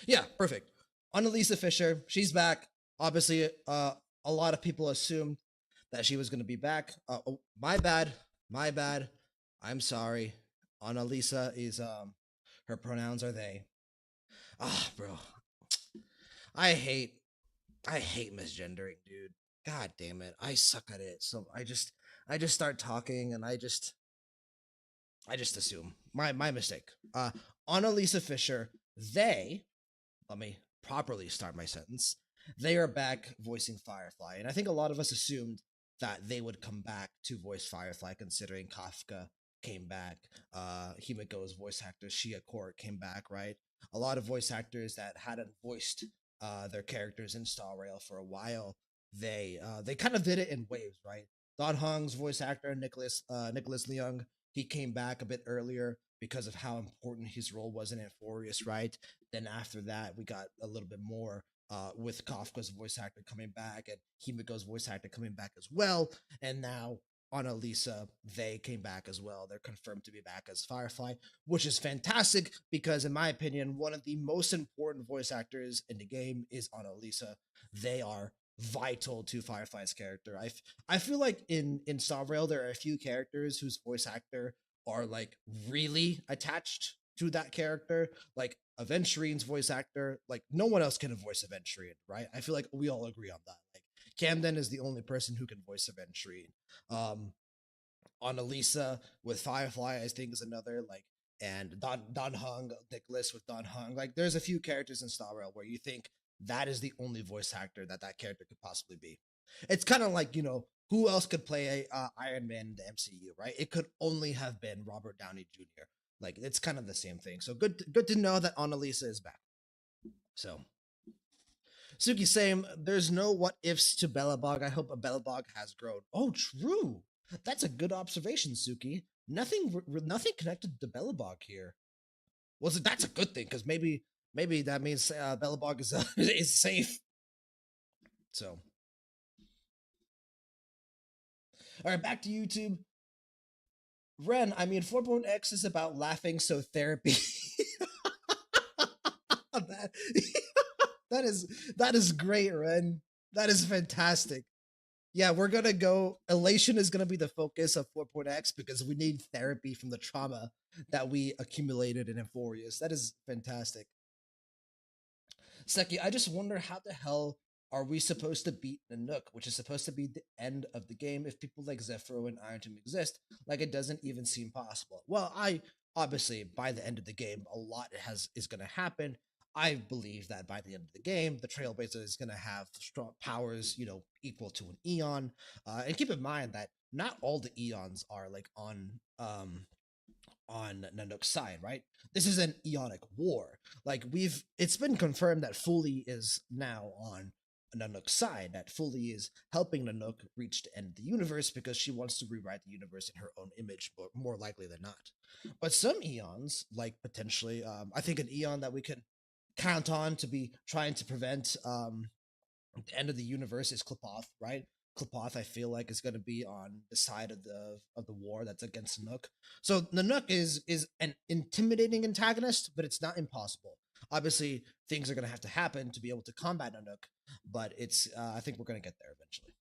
Yeah, perfect. Annalisa Fisher, she's back. Obviously, a lot of people assumed that she was going to be back. Oh, my bad. I'm sorry. Annalisa is her pronouns are they. Ah, bro. I hate I hate misgendering, dude. God damn it. I suck at it. So I just start talking and I just assume. My mistake. Annalisa Fisher, they, let me properly start my sentence. They are back voicing Firefly, and I think a lot of us assumed that they would come back to voice Firefly, considering Kafka came back. Himiko's voice actor Shia Court came back, right? A lot of voice actors that hadn't voiced their characters in Star Rail for a while, they kind of did it in waves, right? Don Hong's voice actor Nicholas Leung, he came back a bit earlier because of how important his role was in Euphorius, right? Then after that, we got a little bit more with Kafka's voice actor coming back and Himiko's voice actor coming back as well. And now Annalisa, they came back as well. They're confirmed to be back as Firefly, which is fantastic because, in my opinion, one of the most important voice actors in the game is Annalisa. They are vital to Firefly's character. I feel like in Star Rail there are a few characters whose voice actor are like really attached to that character, like Aventurine's voice actor. Like no one else can voice Aventurine, right? I feel like we all agree on that. Like Camden is the only person who can voice Aventurine. Um, Annalisa with Firefly, I think, is another like, and Don Hung, Nicholas with Don Hung. Like, there's a few characters in Star Rail where you think that is the only voice actor that that character could possibly be. It's kind of like, who else could play Iron Man in the MCU, right? It could only have been Robert Downey Jr. Like, it's kind of the same thing. So good to know that Annalisa is back. So Suki saying there's no what ifs to Bellabog. I hope a Bellabog has grown. Oh, true. That's a good observation, Suki. Nothing connected to Bellabog here. Well, so that's a good thing because maybe that means Bellabog is is safe. So, all right, back to YouTube. Ren, I mean, 4.x is about laughing, so therapy. that, that is great, Ren. That is fantastic. Yeah, we're gonna go. Elation is gonna be the focus of 4.x because we need therapy from the trauma that we accumulated in Euphorius. That is fantastic. Seki, I just wonder how the hell are we supposed to beat Nanook, which is supposed to be the end of the game, if people like Zephyro and Iron Tomb exist? Like, it doesn't even seem possible. Well, I obviously by the end of the game, a lot is going to happen. I believe that by the end of the game, the Trailblazer is going to have strong powers, equal to an Eon. And keep in mind that not all the Eons are like on Nanook's side, right? This is an Eonic war. Like it's been confirmed that Fuli is now on Nanook's side, that Fuli is helping Nanook reach the end of the universe because she wants to rewrite the universe in her own image, but more likely than not. But some Eons, like potentially, I think an Eon that we can count on to be trying to prevent the end of the universe is Klipoth, right? Klipoth, I feel like, is going to be on the side of the war that's against Nanook. So Nanook is an intimidating antagonist, but it's not impossible. Obviously, things are going to have to happen to be able to combat Nanook, but it's I think we're going to get there eventually.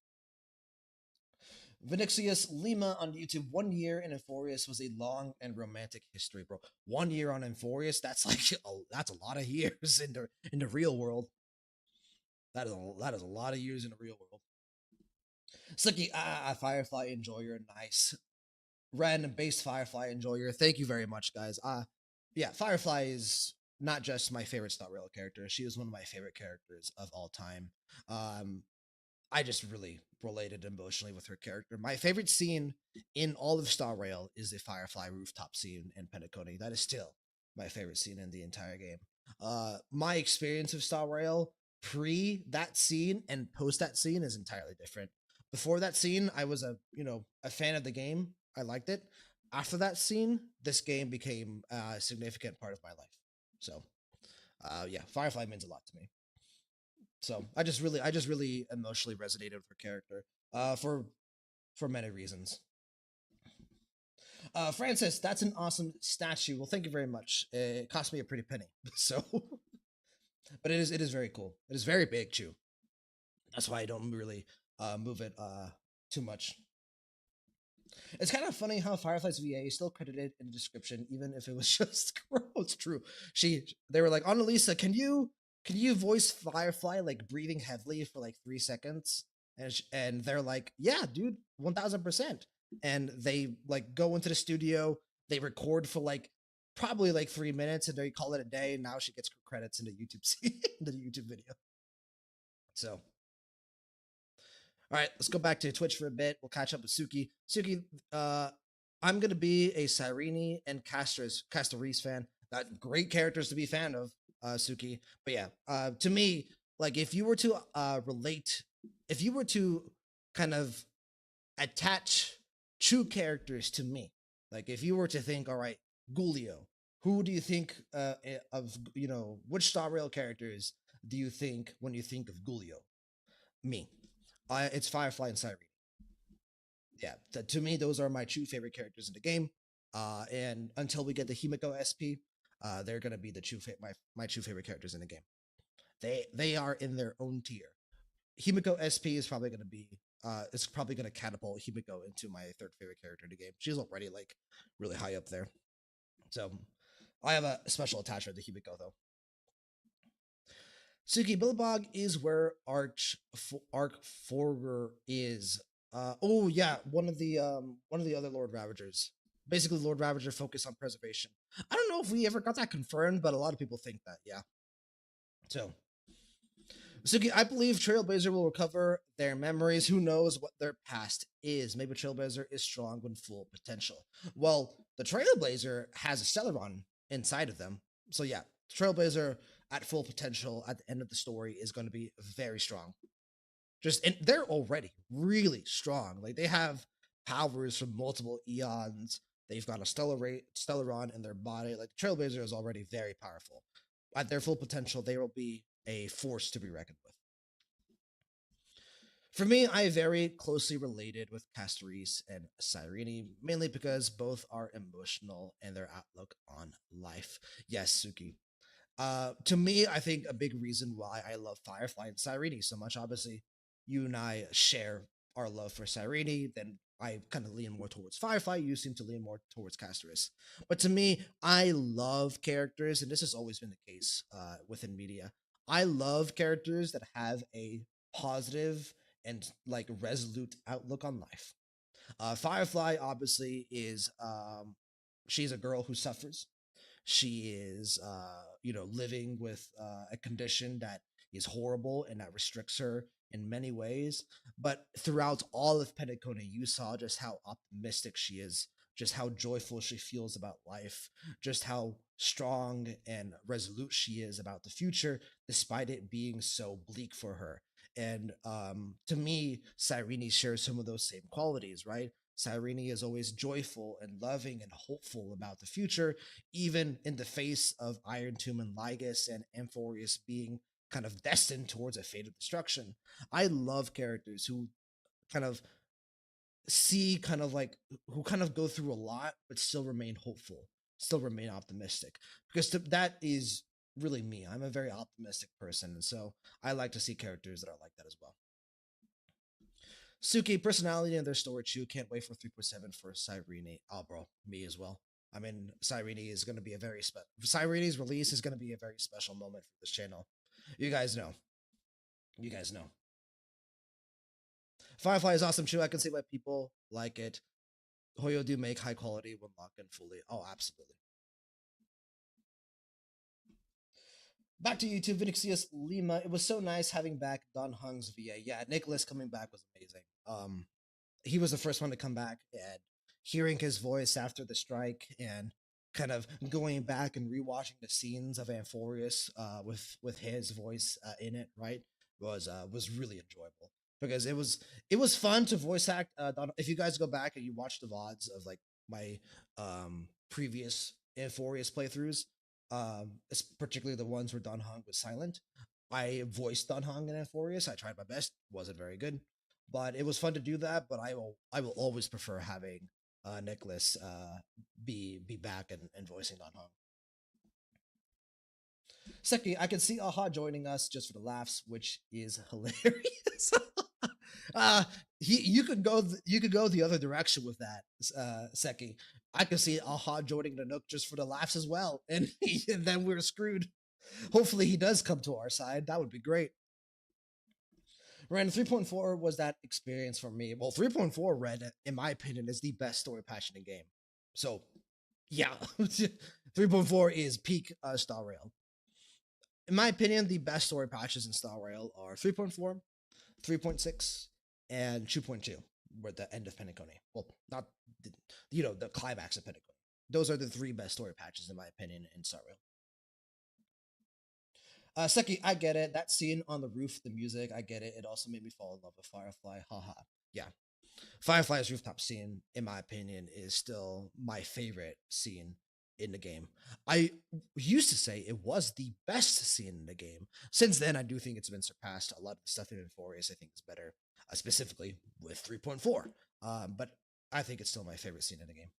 Vinixius Lima on YouTube. 1 year in Euphorius was a long and romantic history, bro. 1 year on Euphorius, that's like that's a lot of years in the real world. That is a lot of years in the real world. Slicky, Firefly Enjoyer, nice. Random based Firefly Enjoyer, thank you very much, guys. Yeah, Firefly is not just my favorite Star Rail character. She is one of my favorite characters of all time. I just really related emotionally with her character. My favorite scene in all of Star Rail is the Firefly rooftop scene in Penacony. That is still my favorite scene in the entire game. My experience of Star Rail pre that scene and post that scene is entirely different. Before that scene, I was a fan of the game. I liked it. After that scene, this game became a significant part of my life. So, yeah, Firefly means a lot to me. So I just really emotionally resonated with her character, for many reasons. Francis, that's an awesome statue. Well, thank you very much. It cost me a pretty penny, so, but it is very cool. It is very big too. That's why I don't really move it too much. It's kind of funny how Firefly's VA is still credited in the description, even if it was just gross. True. They were like, Annalisa, can you voice Firefly like breathing heavily for like 3 seconds? And they're like, yeah, dude, 1000%. And they like go into the studio, they record for like probably like 3 minutes, and they call it a day. Now she gets credits in the YouTube in the YouTube video. So all right, let's go back to Twitch for a bit. We'll catch up with Suki. Suki, I'm gonna be a Cyrene and Castoris fan. Great characters to be a fan of, Suki. But yeah, to me, like if you were to if you were to kind of attach true characters to me, like if you were to think, all right, Gulio, who do you think of, which Star Rail characters do you think when you think of Gulio? Me. It's Firefly and Cyrene. Yeah, to me, those are my two favorite characters in the game. And until we get the Himiko SP, they're gonna be the my two favorite characters in the game. They are in their own tier. Himiko SP is probably gonna be it's probably gonna catapult Himiko into my third favorite character in the game. She's already like really high up there. So I have a special attachment to Himiko though. Suki, Billabog is where Arc Forger is. Oh yeah, one of the other Lord Ravagers. Basically, Lord Ravager focused on preservation. I don't know if we ever got that confirmed, but a lot of people think that. Yeah. So, Suki, I believe Trailblazer will recover their memories. Who knows what their past is? Maybe Trailblazer is strong when full potential. Well, the Trailblazer has a Celeron inside of them. So yeah, Trailblazer at full potential at the end of the story is going to be very strong. And they're already really strong. Like they have powers from multiple eons. They've got a Stellaron in their body. Like Trailblazer is already very powerful. At their full potential, they will be a force to be reckoned with. For me, I very closely related with Castoris and Cyrene, mainly because both are emotional in their outlook on life. Yes, Suki. To me, I think a big reason why I love Firefly and Cyrene so much, obviously, you and I share our love for Cyrene, then I kind of lean more towards Firefly. You seem to lean more towards Castoris. But to me, I love characters, and this has always been the case within media. I love characters that have a positive and like resolute outlook on life. Firefly obviously is she's a girl who suffers. She is living with a condition that is horrible and that restricts her in many ways. But throughout all of Penacony, you saw just how optimistic she is, just how joyful she feels about life, just how strong and resolute she is about the future, despite it being so bleak for her. And to me, Cyrene shares some of those same qualities, right? Cyrene is always joyful and loving and hopeful about the future, even in the face of Iron Tomb and Lygus and Amphorius being kind of destined towards a fate of destruction. I love characters who kind of who kind of go through a lot, but still remain hopeful, still remain optimistic. Because that is really me. I'm a very optimistic person. And so I like to see characters that are like that as well. Suki, personality and their story too. Can't wait for 3.7 for Cyrene. Oh, bro, me as well. I mean, Cyrene is going to be a very special. Cyrene's release is going to be a very special moment for this channel. You guys know. You guys know. Firefly is awesome too. I can see why people like it. Hoyo do make high quality when locked in fully. Oh, absolutely. Back to YouTube, Vinixius Lima. It was so nice having back Don Hung's VA. Yeah, Nicholas coming back was amazing. He was the first one to come back, and hearing his voice after the strike and kind of going back and rewatching the scenes of Amphorius with his voice in it, right, was really enjoyable because it was fun to voice act. If you guys go back and you watch the VODs of like my previous Amphorius playthroughs, it's particularly the ones where Don Hong was silent. I voiced Don Hong in Amphorius. I tried my best, wasn't very good, but it was fun to do that. But I will always prefer having Nicholas be back and voicing Don Hong. Seki, I can see Aha joining us just for the laughs, which is hilarious. You could go the other direction with that, Seki. I could see Aha joining the Nook just for the laughs as well, and, and then we're screwed. Hopefully, he does come to our side. That would be great. Ren 3.4 was that experience for me. Well, 3.4 Red, in my opinion, is the best story patch in the game. So, yeah, 3.4 is peak Star Rail. In my opinion, the best story patches in Star Rail are 3.4, 3.6, and 2.2, where the end of Penacony. Well, not the climax of Penacony. Those are the three best story patches in my opinion in Star Rail. Seki, I get it. That scene on the roof, the music, I get it. It also made me fall in love with Firefly. Haha. Yeah. Firefly's rooftop scene, in my opinion, is still my favorite scene in the game. I used to say it was the best scene in the game. Since then, I do think it's been surpassed. A lot of the stuff in Inforius, I think, is better, specifically with 3.4. But I think it's still my favorite scene in the game.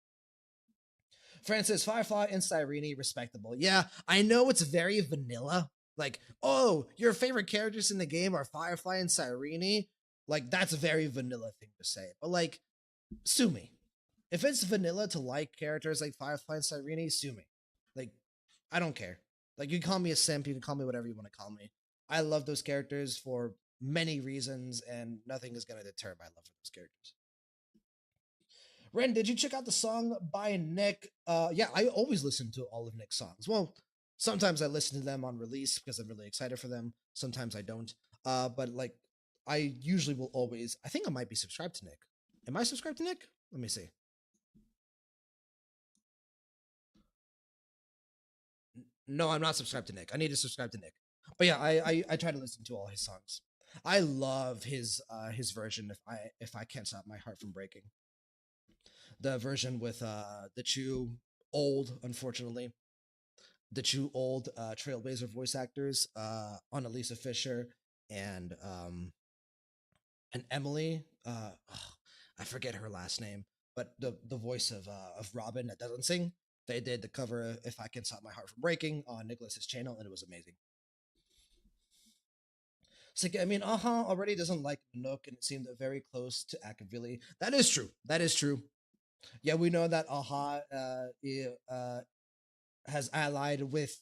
Francis, Firefly and Cyrene, respectable. Yeah, I know it's very vanilla. Like, oh, your favorite characters in the game are Firefly and Cyrene. Like, that's a very vanilla thing to say. But, like, sue me. If it's vanilla to like characters like Firefly and Cyrene, sue me. Like, I don't care. Like, you can call me a simp, you can call me whatever you want to call me. I love those characters for many reasons, and nothing is going to deter my love for those characters. Ren, did you check out the song by Nick? Yeah, I always listen to all of Nick's songs. Well, sometimes I listen to them on release because I'm really excited for them. Sometimes I don't. But like, I usually will always. I think I might be subscribed to Nick. Am I subscribed to Nick? Let me see. No, I'm not subscribed to Nick. I need to subscribe to Nick. But yeah, I try to listen to all his songs. I love his version. If I can't stop my heart from breaking. The version with the two old, unfortunately, the two old Trailblazer voice actors, Annalisa Fisher and Emily. I forget her last name, but the voice of Robin that doesn't sing. They did the cover of "If I Can Stop My Heart from Breaking" on Nicholas's channel, and it was amazing. So I mean, Aha already doesn't like Nook, and it seemed very close to Akavili. That is true. That is true. Yeah, we know that Aha has allied with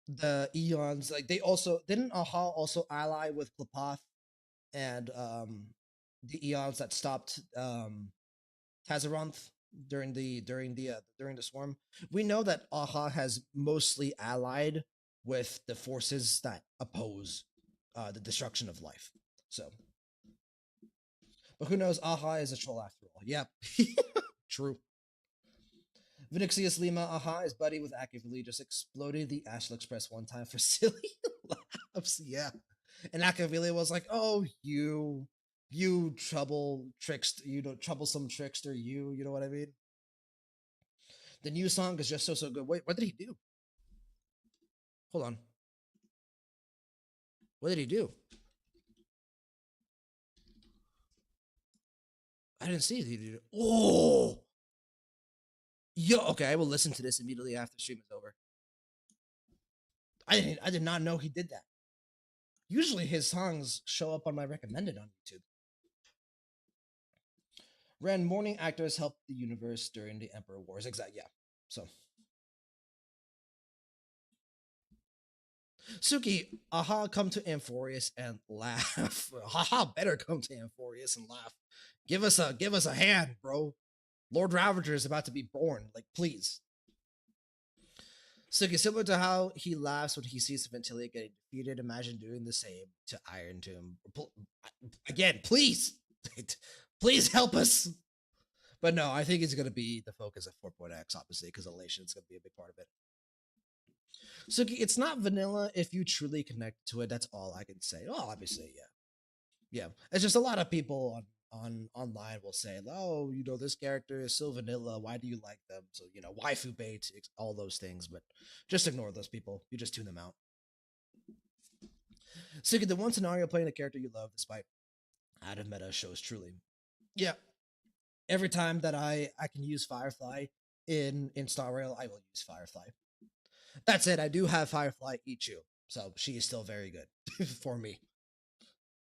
the Eons. Like, they also didn't Aha also ally with Klapoth and the Eons that stopped Tazaronth during the swarm. We know that Aha has mostly allied with the forces that oppose the destruction of life. So, but who knows? Aha is a troll after all. Yep. True. Vinixius Lima, Aha is buddy with Akavili, just exploded the Astral Express one time for silly laughs. Yeah. And Akavili was like, oh, you troublesome trickster, you know what I mean? The new song is just so good. Wait, what did he do? Hold on. What did he do? I didn't see it. Oh! Yo, okay, I will listen to this immediately after the stream is over. I did not know he did that. Usually his songs show up on my recommended on YouTube. Ren, morning actors helped the universe during the Emperor Wars. Exactly, yeah. So. Suki, Aha, come to Amphorius and laugh. Aha, better come to Amphorius and laugh. Give us a hand, bro. Lord Ravager is about to be born. Like, please. Suki, similar to how he laughs when he sees Ventilia getting defeated, imagine doing the same to Iron Tomb. Again, please. Please help us. But no, I think it's going to be the focus of 4.x, obviously, because Elation is going to be a big part of it. Suki, it's not vanilla if you truly connect to it. That's all I can say. Oh, obviously, yeah. Yeah. It's just a lot of people on online will say, oh, this character is so vanilla. Why do you like them? So, waifu bait, all those things. But just ignore those people. You just tune them out. Suki, the one scenario playing a character you love despite out of meta shows truly. Yeah. Every time that I can use Firefly in Star Rail, I will use Firefly. That said, I do have Firefly Ichu, so she is still very good for me.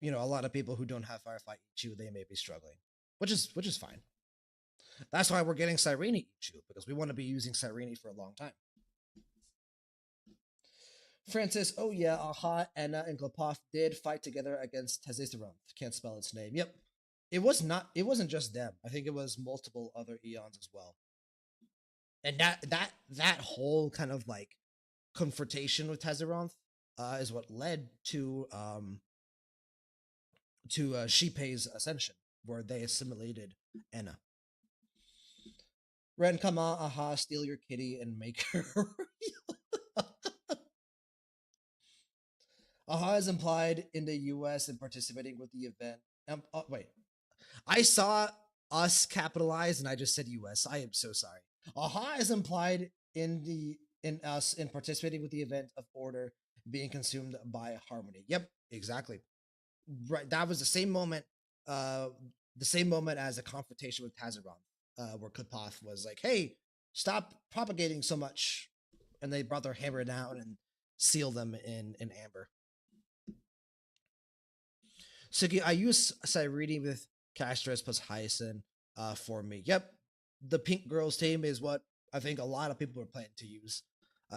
you know, a lot of people who don't have Firefly Ichu, they may be struggling, which is fine. That's why we're getting Cyrene Ichu, because we want to be using Cyrene for a long time. Francis, oh yeah, Aha, Anna, and Glapov did fight together against Tezesaron. Can't spell its name. Yep. It wasn't just them. I think it was multiple other eons as well. And that whole kind of like confrontation with Tezeronth is what led to Shipei's ascension, where they assimilated Anna. Ren, come on, Aha, steal your kitty and make her real. Aha is implied in the US and participating with the event. Wait, I saw us capitalized and I just said US. I am so sorry. Aha is implied in us in participating with the event of order being consumed by harmony. Yep, exactly. Right, that was the same moment as a confrontation with Tazaron, where Klipoth was like, hey, stop propagating so much, and they brought their hammer down and sealed them in amber. Suki, I use Cyrene with Castris plus Hyacinth for me. Yep, the Pink Girls team is what I think a lot of people are planning to use.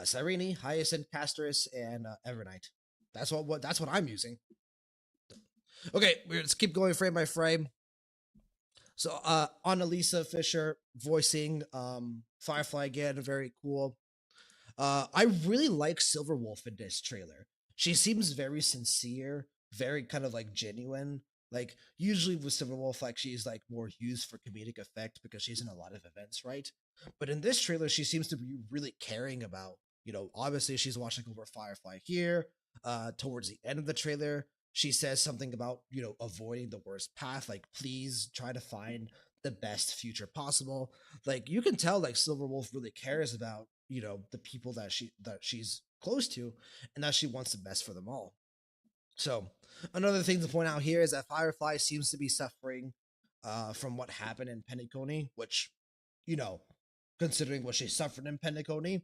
Cyrene, Hyacinth, Castris, and Evernight. That's what I'm using. Okay, let's keep going frame by frame. So Annalisa Fisher voicing Firefly again, very cool. I really like Silverwolf in this trailer. She seems very sincere, very kind of like genuine. Like usually with Silverwolf, like she's like more used for comedic effect because she's in a lot of events, right? But in this trailer, she seems to be really caring about, you know, obviously she's watching over Firefly here. Towards the end of the trailer, she says something about, you know, avoiding the worst path, like please try to find the best future possible. Like you can tell like Silverwolf really cares about, you know, the people that she's close to and that she wants the best for them all. So another thing to point out here is that Firefly seems to be suffering from what happened in Penacony, which, you know, considering what she suffered in Penacony,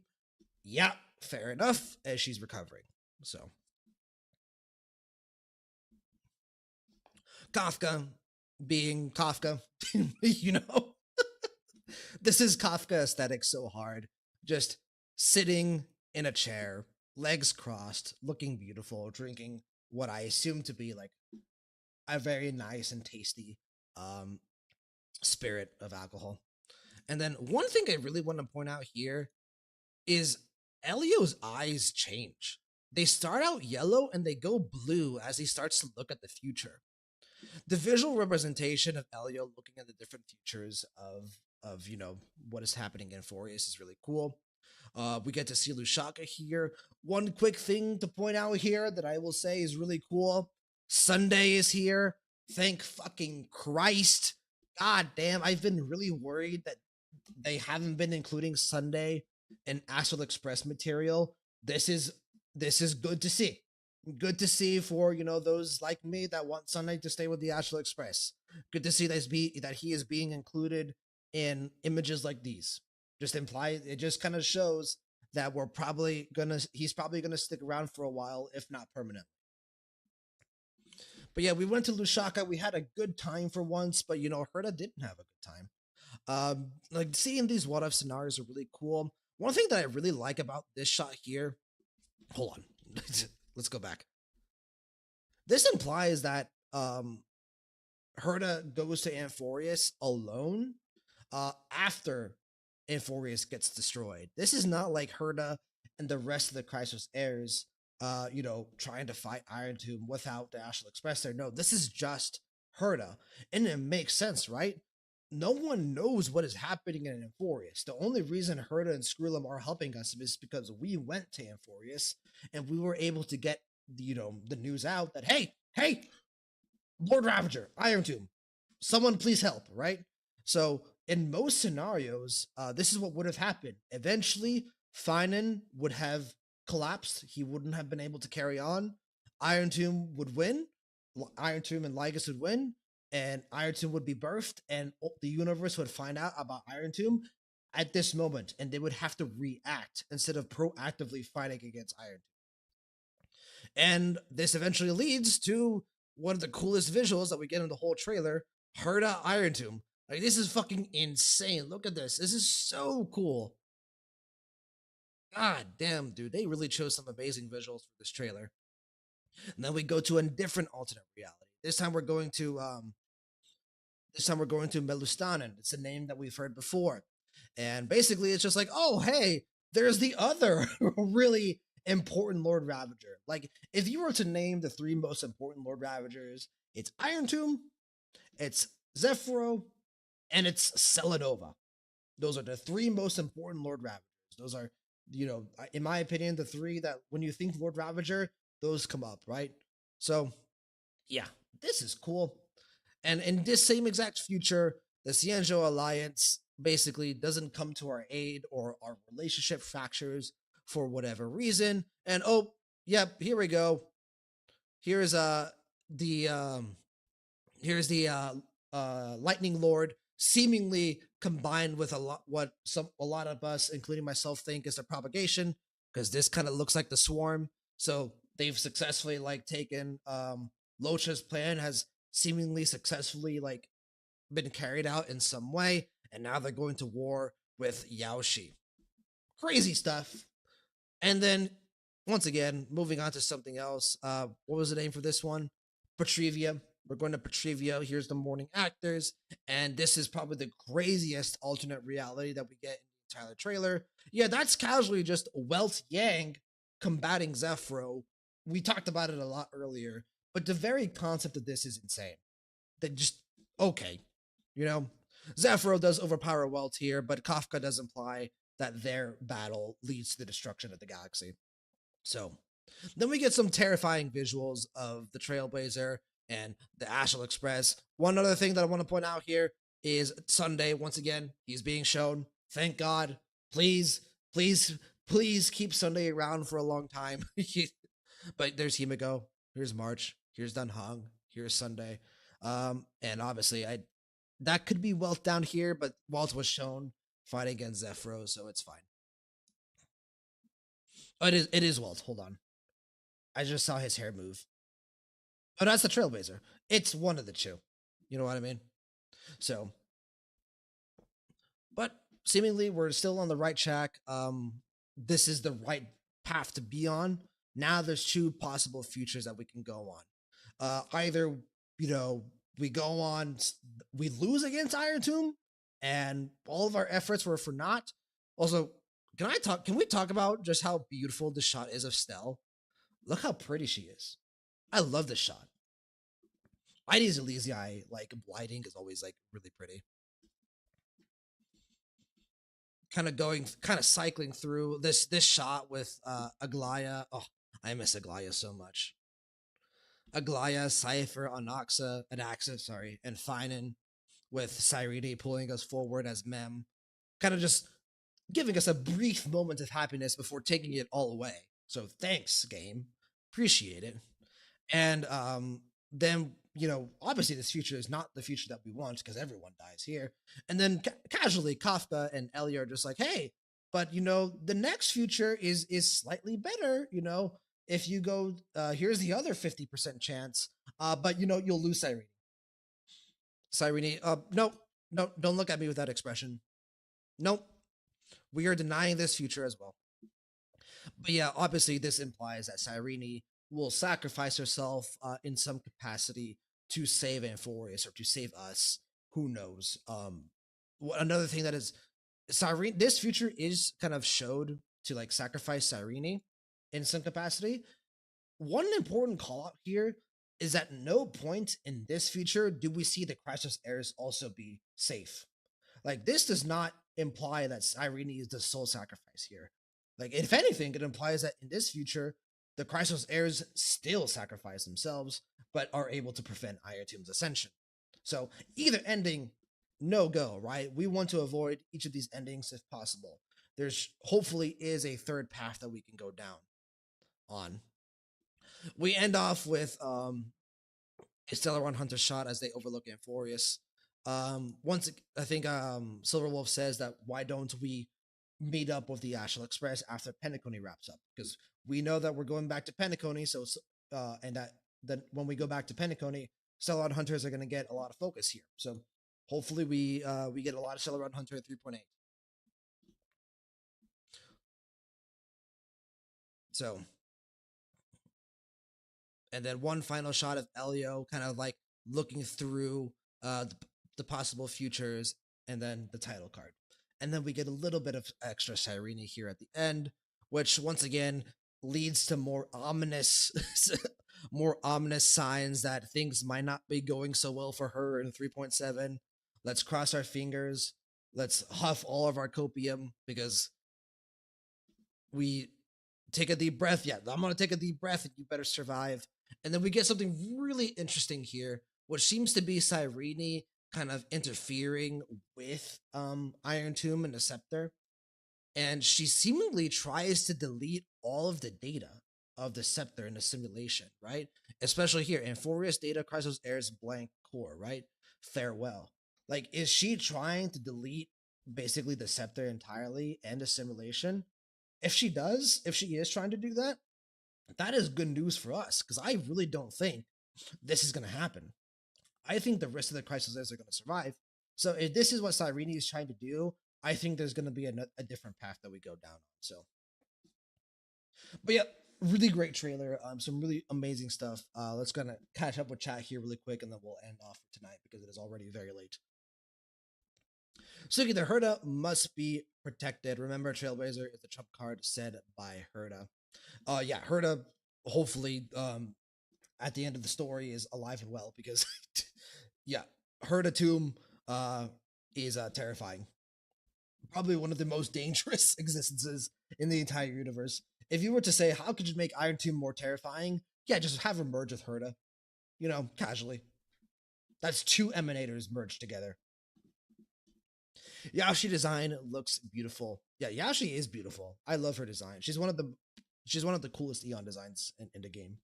yeah, fair enough, as she's recovering. So Kafka being Kafka, you know, this is Kafka aesthetic so hard. Just sitting in a chair, legs crossed, looking beautiful, drinking what I assume to be like a very nice and tasty spirit of alcohol. And then one thing I really want to point out here is Elio's eyes change. They start out yellow and they go blue as he starts to look at the future. The visual representation of Elio looking at the different futures of you know what is happening in Forius is really cool. We get to see Lushaka here. One quick thing to point out here that I will say is really cool. Sunday is here. Thank fucking Christ. God damn, I've been really worried that they haven't been including Sunday in Astral Express material. This is good to see. Good to see for, you know, those like me that want Sunday to stay with the Astral Express. Good to see that he is being included in images like these. Just it just kind of shows that he's probably gonna stick around for a while, if not permanent. But yeah, we went to Lushaka. We had a good time for once, but you know, Herta didn't have a good time. Like seeing these what if scenarios are really cool. One thing that I really like about this shot here, hold on, let's go back. This implies that Herta goes to Amphorius alone after Amphorius gets destroyed. This is not like Herta and the rest of the Chrysos heirs, you know, trying to fight Iron Tomb without the Astral Express there. No, this is just Herta. And it makes sense, right? No one knows what is happening in Amphorius. The only reason Herta and Skrullum are helping us is because we went to Amphorius and we were able to get, you know, the news out that, hey, Lord Ravager, Iron Tomb, someone please help, right? So in most scenarios, this is what would have happened. Eventually, Finan would have collapsed. He wouldn't have been able to carry on. Iron Tomb would win. Iron Tomb and Lygus would win. And Iron Tomb would be birthed. And the universe would find out about Iron Tomb at this moment. And they would have to react instead of proactively fighting against Iron Tomb. And this eventually leads to one of the coolest visuals that we get in the whole trailer, Herda Iron Tomb. Like, this is fucking insane. Look at this. This is so cool. God damn, dude. They really chose some amazing visuals for this trailer. And then we go to a different alternate reality. This time we're going to Melustanen. It's a name that we've heard before. And basically it's just like, oh hey, there's the other really important Lord Ravager. Like, if you were to name the 3 most important Lord Ravagers, it's Iron Tomb, it's Zephyro, and it's Celanova. Those are the 3 most important Lord Ravagers. Those are, in my opinion, the 3 that when you think Lord Ravager, those come up, right? So, yeah, this is cool. And in this same exact future, the Xianzhou Alliance basically doesn't come to our aid, or our relationship fractures for whatever reason. And oh, yep, here we go. Here's the Lightning Lord, seemingly combined with a lot of us, including myself, think is the propagation, because this kind of looks like the swarm. So they've successfully taken Locha's plan has seemingly successfully been carried out in some way, and now they're going to war with Yaoshi. Crazy stuff. And then once again, moving on to something else. What was the name for this one? Petrivia. We're going to Petrivia. Here's the morning actors, and this is probably the craziest alternate reality that we get in the entire trailer. Yeah, that's casually just Welt Yang combating Zephyro. We talked about it a lot earlier, but the very concept of this is insane. That just, okay, Zephyro does overpower Welt here, but Kafka does imply that their battle leads to the destruction of the galaxy. So then we get some terrifying visuals of the Trailblazer and the Astral Express. One other thing that I want to point out here is Sunday. Once again, he's being shown. Thank God. Please, please, please keep Sunday around for a long time. But there's Himiko. Here's March. Here's Dunhong. Here's Sunday. And obviously, that could be Welt down here, but Welt was shown fighting against Zephyro, so it's fine. Oh, it is Welt. Hold on. I just saw his hair move. Oh, that's the Trailblazer. It's one of the 2. You know what I mean? So, but seemingly we're still on the right track. This is the right path to be on. Now there's 2 possible futures that we can go on. Either, we go on, we lose against Iron Tomb, and all of our efforts were for naught. Also, can we talk about just how beautiful the shot is of Stell? Look how pretty she is. I love this shot. ID's Elysiae, lighting is always really pretty. Kind of cycling through this shot with Aglaya. Oh, I miss Aglaya so much. Aglaya, Cypher, Anaxa, and Finan, with Cyrene pulling us forward as Mem. Kind of just giving us a brief moment of happiness before taking it all away. So thanks, game. Appreciate it. And then, obviously this future is not the future that we want, because everyone dies here. And then casually, Kafka and Ellie are just like, hey, but the next future is slightly better, if you go, here's the other 50% chance, but you'll lose Cyrene. No, don't look at me with that expression. Nope. We are denying this future as well. But yeah, obviously this implies that Cyrene will sacrifice herself in some capacity to save Amphorius, or to save us. Who knows? Another thing that is, Cyrene, this future is kind of showed to sacrifice Cyrene in some capacity. One important call out here is that no point in this future do we see the Chrysos heirs also be safe. This does not imply that Cyrene is the sole sacrifice here. If anything, it implies that in this future, the Chrysos heirs still sacrifice themselves, but are able to prevent Iron Tomb's ascension. So either ending, no go, right? We want to avoid each of these endings if possible. There's hopefully is a third path that we can go down on. We end off with a Stellaron Hunter shot as they overlook Amphorius. Once I think Silverwolf says that, why don't we meet up with the Astral Express after Penacony wraps up? Because we know that we're going back to Penacony, so and that then when we go back to Penacony, Stellar Hunters are going to get a lot of focus here. So hopefully we get a lot of Stellar Hunter 3.8. So, and then one final shot of Elio kind of like looking through the possible futures, and then the title card. And then we get a little bit of extra Cyrene here at the end, which once again leads to more ominous signs that things might not be going so well for her in 3.7. Let's cross our fingers. Let's huff all of our copium, because we take a deep breath. Yeah, I'm going to take a deep breath, and you better survive. And then we get something really interesting here, which seems to be Cyrene kind of interfering with Iron Tomb and the Scepter. And she seemingly tries to delete all of the data of the Scepter in the simulation, right? Especially here, Amphorius data, Chrysos Air's blank core, right? Farewell. Like, is she trying to delete basically the Scepter entirely and the simulation? If she is trying to do that, that is good news for us, because I really don't think this is going to happen. I think the rest of the Chrysos Airs are going to survive. So if this is what Cyrene is trying to do, I think there's going to be a different path that we go down on. So, but yeah, really great trailer. Some really amazing stuff. Let's gonna catch up with chat here really quick, and then we'll end off for tonight because it is already very late. Suki, the Herda must be protected. Remember, Trailblazer is the trump card said by Herda. Yeah, Herda hopefully at the end of the story is alive and well, because yeah, Herda Tomb is terrifying. Probably one of the most dangerous existences in the entire universe. If you were to say, how could you make Iron Tomb more terrifying? Yeah, just have her merge with Herda. You know, casually. That's two Emanators merged together. Yaoshi design looks beautiful. Yeah, Yaoshi is beautiful. I love her design. She's one of the coolest Eon designs in the game.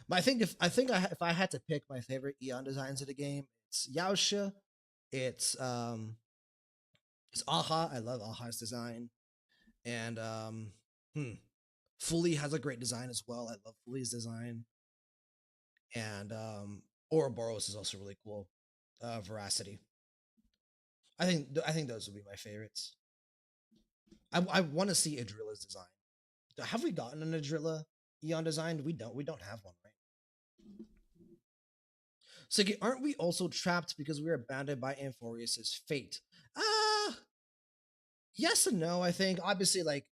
But I think if I had to pick my favorite Eon designs of the game, it's Yaoshi, it's Aha. I love Aha's design. And Fully has a great design as well. I love Fully's design. And Ouroboros is also really cool. Veracity. I think those would be my favorites. I want to see Adrilla's design. Have we gotten an Adrilla Eon design? We don't have one, right? So aren't we also trapped because we are bounded by Amphorius's fate? Yes and no. I think obviously, like,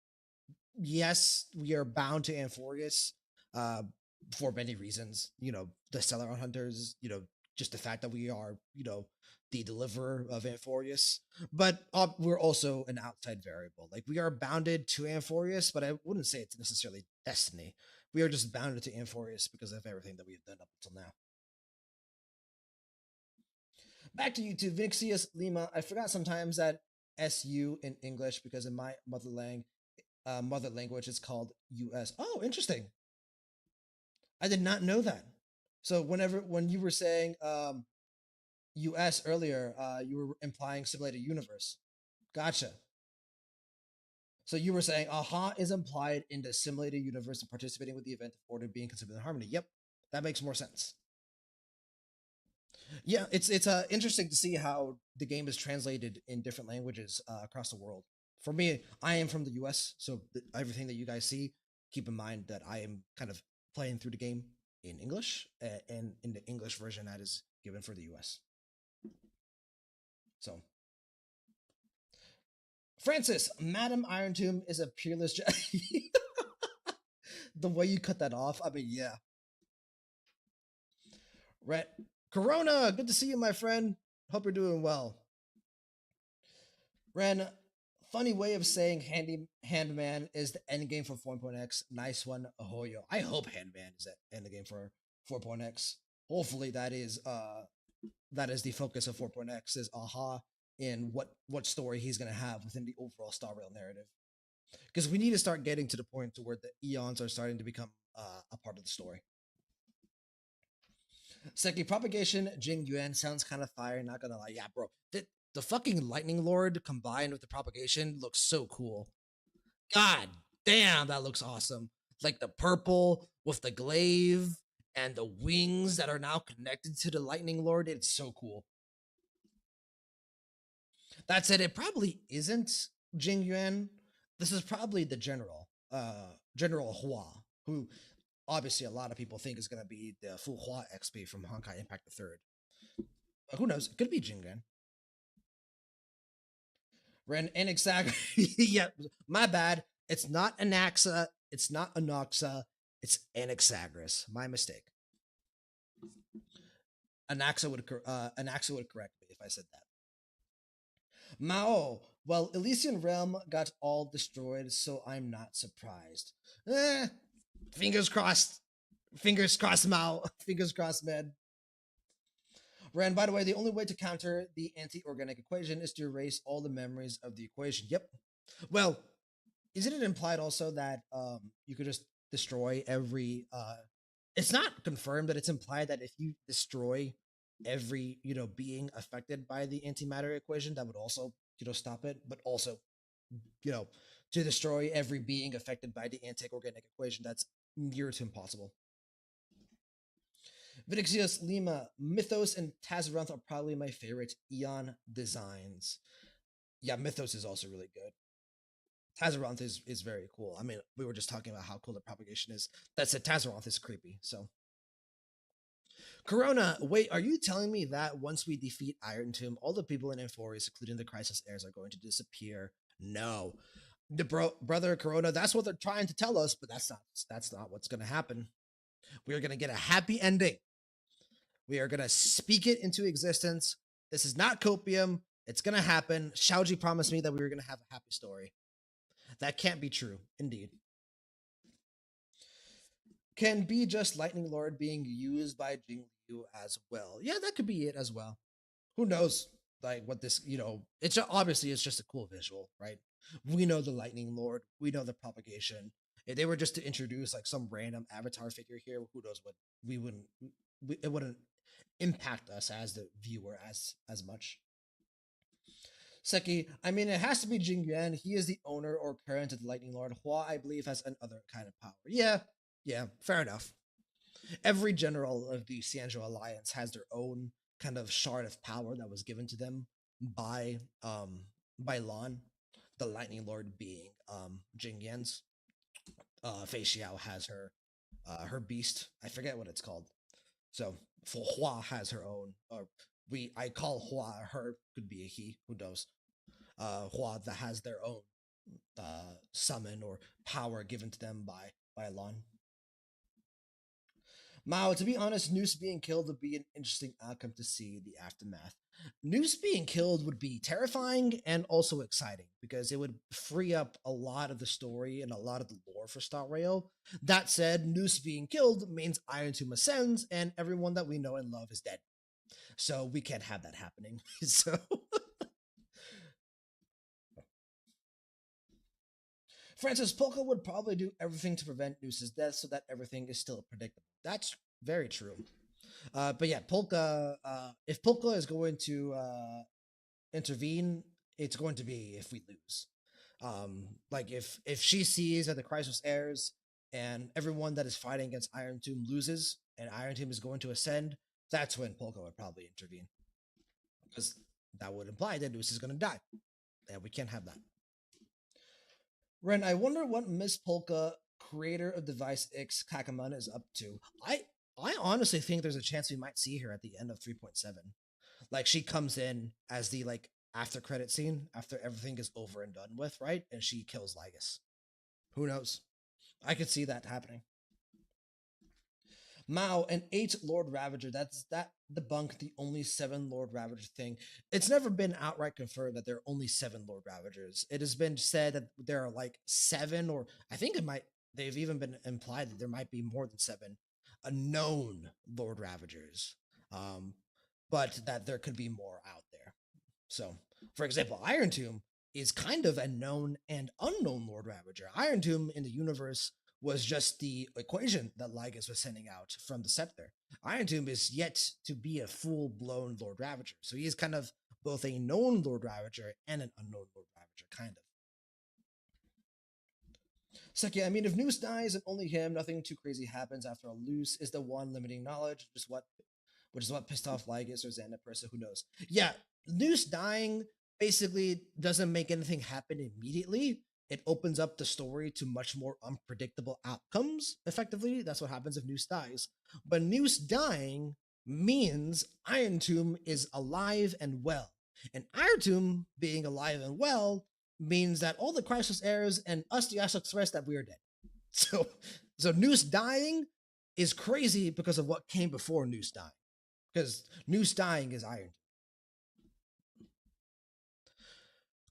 yes, we are bound to Amphorius for many reasons. You know, the Stellar Hunters, you know, just the fact that we are, you know, the deliverer of Amphorius, but we're also an outside variable. Like, we are bounded to Amphorius, but I wouldn't say it's necessarily destiny. We are just bounded to Amphorius because of everything that we've done up until now. Back to YouTube, Vixius Lima. I forgot sometimes that SU in English, because in my mother language it's called US. Oh, interesting. I did not know that. So when you were saying US earlier, you were implying simulated universe. Gotcha. So you were saying Aha is implied in the simulated universe and participating with the event of order being considered in harmony. Yep, that makes more sense. Yeah, it's interesting to see how the game is translated in different languages across the world. For me, I am from the US, so everything that you guys see, keep in mind that I am kind of playing through the game in English, and in the English version that is given for the US. So, Francis, Madam Iron Tomb is a peerless. The way you cut that off, I mean, yeah. Right, Corona, good to see you, my friend. Hope you're doing well. Ren, funny way of saying Handman is the end game for 4.x. Nice one, Ahoyo. I hope Handman is the end game for 4.x. Hopefully that is the focus of 4.x, is Aha in what story he's gonna have within the overall Star Rail narrative. Because we need to start getting to the point to where the Eons are starting to become a part of the story. Seki propagation, Jing Yuan sounds kind of fire, not gonna lie. Yeah, bro. The fucking Lightning Lord combined with the propagation looks so cool. God damn, that looks awesome. Like the purple with the glaive and the wings that are now connected to the Lightning Lord. It's so cool. That said, it probably isn't Jing Yuan. This is probably the general, General Hua, who obviously a lot of people think is going to be the Fu Hua XP from Honkai Impact the Third. But who knows? It could be Jing Yuan. Ren Anaxag. Yeah, my bad. It's not Anaxa. It's not Anoxa. It's Anaxagras. My mistake. Anaxa would correct me if I said that. Mao. Well, Elysian Realm got all destroyed, so I'm not surprised. Fingers crossed. Fingers crossed, Mao. Fingers crossed, man. Ren, by the way, the only way to counter the anti-organic equation is to erase all the memories of the equation. Yep. Well, isn't it implied also that you could just destroy every it's not confirmed, but it's implied that if you destroy every, being affected by the antimatter equation, that would also, stop it, but also, to destroy every being affected by the anti-organic equation, that's near to impossible. Vinixius Lima, Mythos and Tazaranth are probably my favorite Eon designs. Yeah, Mythos is also really good. Tazaranth is very cool. I mean, we were just talking about how cool the propagation is. That said, Tazaranth is creepy, so. Corona, wait, are you telling me that once we defeat Iron Tomb, all the people in Inforius, including the Crisis heirs, are going to disappear? No. The brother Corona, that's what they're trying to tell us, but that's not what's going to happen. We are going to get a happy ending. We are going to speak it into existence. This is not copium. It's going to happen. Shaoji promised me that we were going to have a happy story. That can't be true, indeed. Can be just Lightning Lord being used by Jing Liu as well. Yeah, that could be it as well. Who knows? Like what this, it's obviously it's just a cool visual, right? We know the Lightning Lord. We know the propagation. If they were just to introduce like some random avatar figure here, who knows what it wouldn't impact us as the viewer as much. Seki, I mean, it has to be Jing Yuan. He is the owner or parent of the Lightning Lord. Hua, I believe, has another kind of power. Yeah, fair enough. Every general of the Xianzhou Alliance has their own kind of shard of power that was given to them by Lan, the Lightning Lord being Jing Yuan's. Fei Xiao has her beast. I forget what it's called. So for Hua has her own, or I call Hua her, could be a he, who knows. Hua that has their own summon or power given to them by Lan. Mao, to be honest, Noose being killed would be an interesting outcome to see the aftermath. Noose being killed would be terrifying and also exciting because it would free up a lot of the story and a lot of the lore for Star Rail. That said, Noose being killed means Iron Tomb ascends and everyone that we know and love is dead. So we can't have that happening. So Francis, Polka would probably do everything to prevent Noose's death so that everything is still predictable. That's very true. But yeah, Polka, if Polka is going to intervene, it's going to be if we lose. Like if she sees that the crisis airs and everyone that is fighting against Iron Tomb loses and Iron Tomb is going to ascend, that's when Polka would probably intervene. Because that would imply that Noose is going to die. And we can't have that. Ren, I wonder what Miss Polka, creator of Device X, Kakamana, is up to. I honestly think there's a chance we might see her at the end of 3.7. Like she comes in as the after credit scene after everything is over and done with, right? And she kills Lygus. Who knows? I could see that happening. Mao, an 8 Lord Ravager. That debunked the only 7 Lord Ravager thing. It's never been outright confirmed that there are only 7 Lord Ravagers. It has been said that there are 7, or I think they've even been implied that there might be more than 7 known Lord Ravagers. But that there could be more out there. So, for example, Iron Tomb is kind of a known and unknown Lord Ravager. Iron Tomb in the universe was just the equation that Lygus was sending out from the scepter. Iron Tomb is yet to be a full-blown Lord Ravager. So he is kind of both a known Lord Ravager and an unknown Lord Ravager, kind of. Seki, I mean, if Noose dies and only him, nothing too crazy happens after all. Noose is the one limiting knowledge, which is what pissed off Lygus or Xander Persa, who knows. Yeah, Noose dying basically doesn't make anything happen immediately. It opens up the story to much more unpredictable outcomes, effectively. That's what happens if Noose dies. But Noose dying means Iron Tomb is alive and well. And Iron Tomb being alive and well means that all the Crisis heirs and us, the Astral Express, that we are dead. So, so Noose dying is crazy because of what came before Noose dying. Because Noose dying is Iron.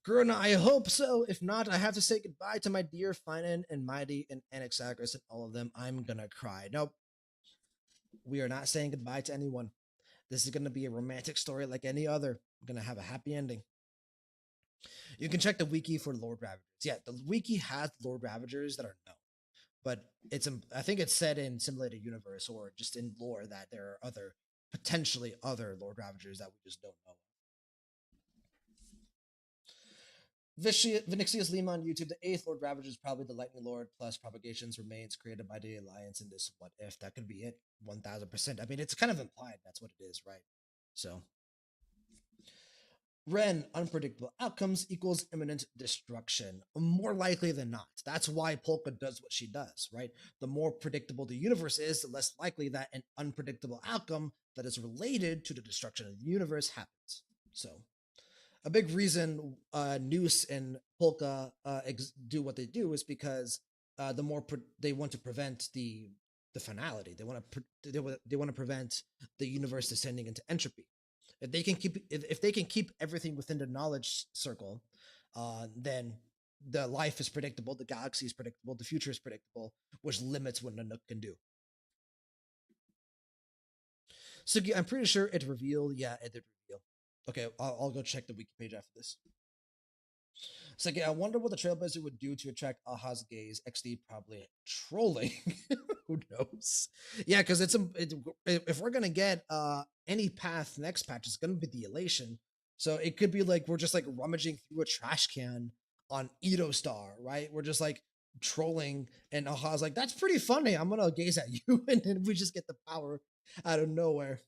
Corona, I hope so. If not, I have to say goodbye to my dear Finan and Mighty and Anaxagras and all of them. I'm gonna cry. Nope. We are not saying goodbye to anyone. This is gonna be a romantic story like any other. I'm gonna have a happy ending. You can check the wiki for Lord Ravagers. Yeah, the wiki has Lord Ravagers that are known. But I think it's said in Simulated Universe or just in lore that there are potentially other Lord Ravagers that we just don't know. Vinixius Lima on YouTube, the 8th Lord Ravager is probably the Lightning Lord plus propagations remains created by the Alliance in this what if. That could be it. 1000%. I mean, it's kind of implied that's what it is, right? So Ren, unpredictable outcomes equals imminent destruction. More likely than not. That's why Polka does what she does, right? The more predictable the universe is, the less likely that an unpredictable outcome that is related to the destruction of the universe happens. So a big reason Noose and Polka do what they do is because the more they want to prevent the finality. They want to prevent the universe descending into entropy. If they can keep everything within the knowledge circle, then the life is predictable, the galaxy is predictable, the future is predictable, which limits what Nanook can do. Sugi, I'm pretty sure it revealed. Yeah, it did reveal. Okay, I'll go check the wiki page after this. Sugi, I wonder what the Trailblazer would do to attract Aha's gaze. XD probably trolling. Who knows? Yeah, because if we're gonna get any path next patch, it's gonna be the Elation. So it could be like we're just like rummaging through a trash can on Edo Star, right? We're just like trolling, and Aha's like, "That's pretty funny. I'm gonna gaze at you," and then we just get the power out of nowhere.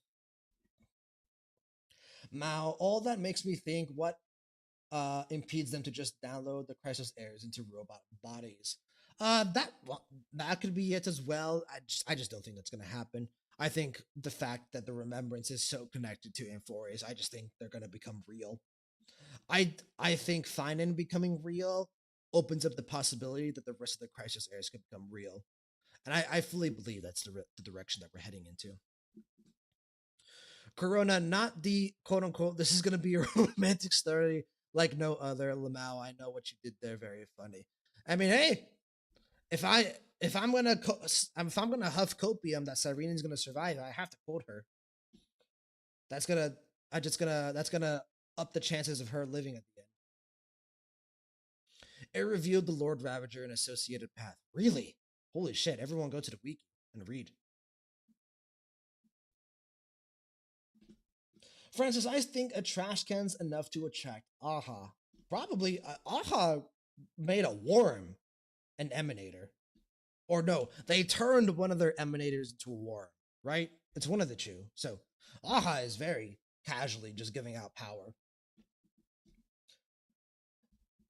Mao, all that makes me think what impedes them to just download the Crisis heirs into robot bodies. That could be it as well. I just don't think that's gonna happen. I think the fact that the remembrance is so connected to Amphores, I just think they're gonna become real. I think Finan becoming real opens up the possibility that the rest of the Crisis heirs could become real, and I fully believe that's the direction that we're heading into. Corona, not the quote unquote, this is going to be a romantic story like no other. Lamau, I know what you did there. Very funny. I mean, hey, if I'm gonna huff copium that Cyrene's gonna survive, I have to quote her. That's gonna up the chances of her living at the end. It revealed the Lord Ravager and associated path. Really? Holy shit! Everyone go to the wiki and read. Francis, I think a trash can's enough to attract Aha. Probably Aha made a worm an emanator. Or no, they turned one of their emanators into a worm, right? It's one of the two. So Aha is very casually just giving out power.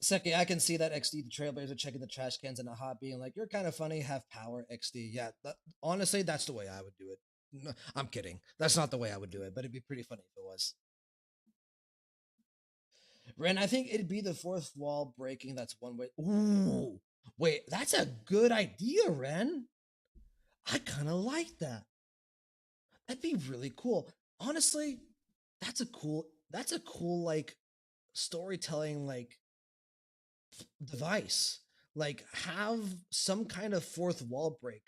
Second, I can see that XD, the Trailblazer, checking the trash cans and Aha being like, "You're kind of funny, have power, XD." Yeah, honestly, that's the way I would do it. No, I'm kidding. That's not the way I would do it, but it'd be pretty funny if it was. Ren, I think it'd be the fourth wall breaking. That's one way. Ooh, wait, that's a good idea, Ren. I kind of like that. That'd be really cool. Honestly, that's a cool like storytelling like device. Like have some kind of fourth wall break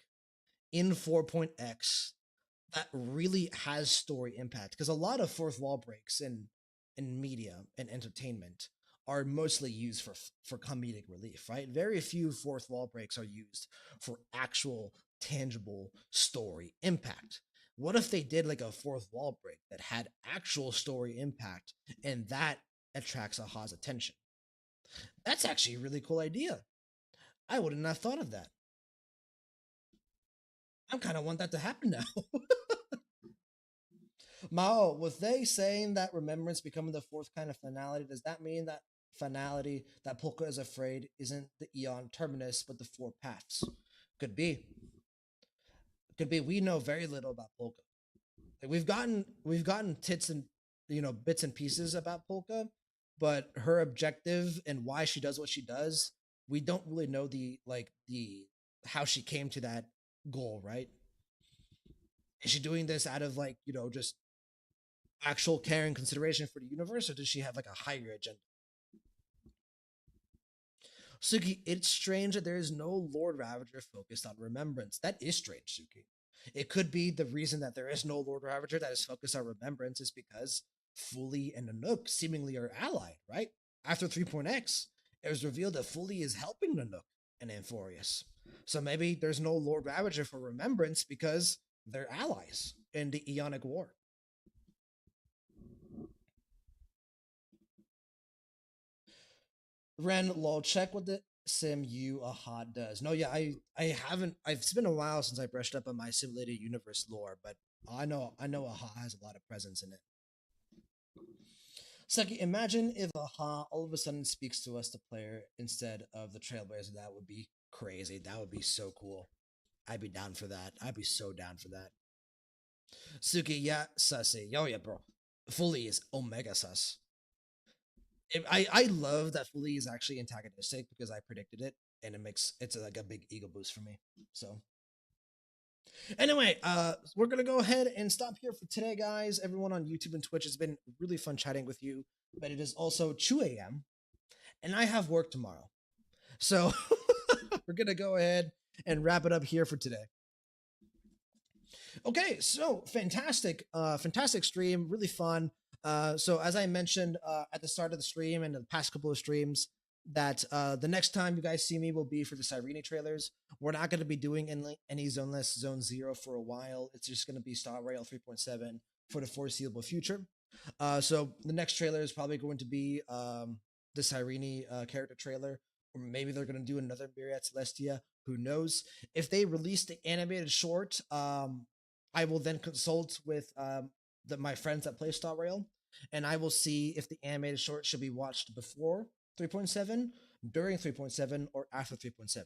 in 4.x that really has story impact, because a lot of fourth wall breaks in media and entertainment are mostly used for comedic relief, right? Very few fourth wall breaks are used for actual tangible story impact. What if they did like a fourth wall break that had actual story impact and that attracts Aha's attention? That's actually a really cool idea. I wouldn't have thought of that. I'm kind of want that to happen now. Mao, was they saying that remembrance becoming the fourth kind of finality? Does that mean that finality that Polka is afraid isn't the Eon terminus but the four paths? Could be. Could be. We know very little about Polka. Like, we've gotten tits and bits and pieces about Polka, but her objective and why she does what she does, we don't really know the how she came to that goal, right? Is she doing this out of just actual care and consideration for the universe, or does she have like a higher agenda? Suki, it's strange that there is no Lord Ravager focused on remembrance. That is strange, Suki. It could be the reason that there is no Lord Ravager that is focused on remembrance is because Fully and Nanook seemingly are allied, right? After 3.x, it was revealed that Fully is helping Nanook and Amphorius. So maybe there's no Lord Ravager for remembrance because they're allies in the Eonic War. Ren, lol, check what the sim you aha does. No, yeah, I haven't. It's been a while since I brushed up on my simulated universe lore, but I know aha has a lot of presence in it. Seki, imagine if aha all of a sudden speaks to us, the player, instead of the Trailblazer. That would be crazy. That would be so cool. I'd be down for that. I'd be so down for that. Suki, yeah, sussy. Yo, yeah, bro. Fully is omega sus. I love that Fully is actually antagonistic because I predicted it, and it's like a big ego boost for me. So anyway, we're gonna go ahead and stop here for today, guys. Everyone on YouTube and Twitch, has been really fun chatting with you, but it is also 2 a.m. and I have work tomorrow, so we're gonna go ahead and wrap it up here for today. Okay, so fantastic stream, really fun. So as I mentioned at the start of the stream and the past couple of streams, that the next time you guys see me will be for the Cyrene trailers. We're not going to be doing any Zoneless Zone Zero for a while. It's just going to be Star Rail 3.7 for the foreseeable future. So the next trailer is probably going to be the Cyrene character trailer, or maybe they're going to do another Myriad Celestia. Who knows? If they release the animated short, I will then consult with my friends that play Star Rail, and I will see if the animated short should be watched before 3.7, during 3.7, or after 3.7.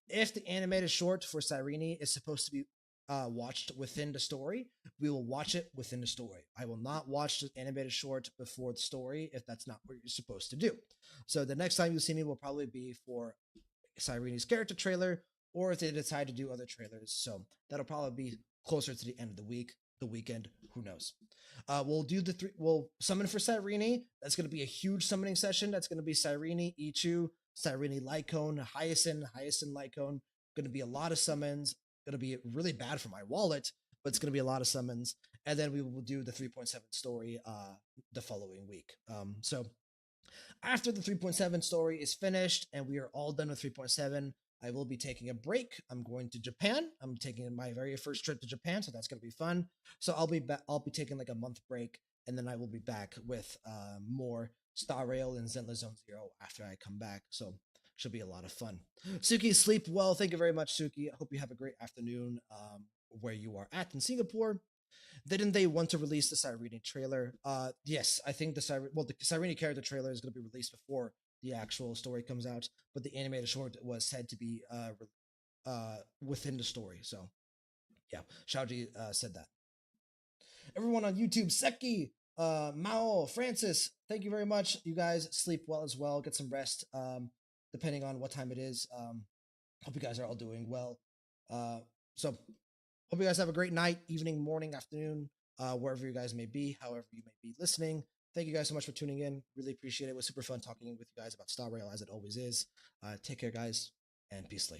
If the animated short for Cyrene is supposed to be watched within the story, we will watch it within the story. I will not watch the animated short before the story if that's not what you're supposed to do. So the next time you see me will probably be for Cyrene's character trailer, or if they decide to do other trailers. So that'll probably be closer to the end of the week, the weekend, who knows. We'll summon for Cyrene. That's going to be a huge summoning session. That's going to be Cyrene, Ichu, Cyrene Lycone, Hyacinth Lycone. Going to be a lot of summons. Going to be really bad for my wallet, but it's going to be a lot of summons. And then we will do the 3.7 story the following week. So after the 3.7 story is finished and we are all done with 3.7, I will be taking a break. I'm going to Japan. I'm taking my very first trip to Japan, so that's going to be fun. So I'll be taking like a month break, and then I will be back with more Star Rail and Zenless Zone Zero after I come back. So should be a lot of fun. Suki, sleep well. Thank you very much, Suki. I hope you have a great afternoon where you are at in Singapore. Didn't they want to release the Cyrene trailer? Yes, I think the Cyrene character trailer is going to be released before the actual story comes out, but the animated short was said to be within the story. So yeah, Shaoji said that. Everyone on YouTube, Seki, Mao, Francis, thank you very much. You guys sleep well as well. Get some rest, depending on what time it is. Hope you guys are all doing well. So hope you guys have a great night, evening, morning, afternoon, wherever you guys may be, however you may be listening. Thank you guys so much for tuning in. Really appreciate it. It was super fun talking with you guys about Star Rail, as it always is. Take care, guys, and peace.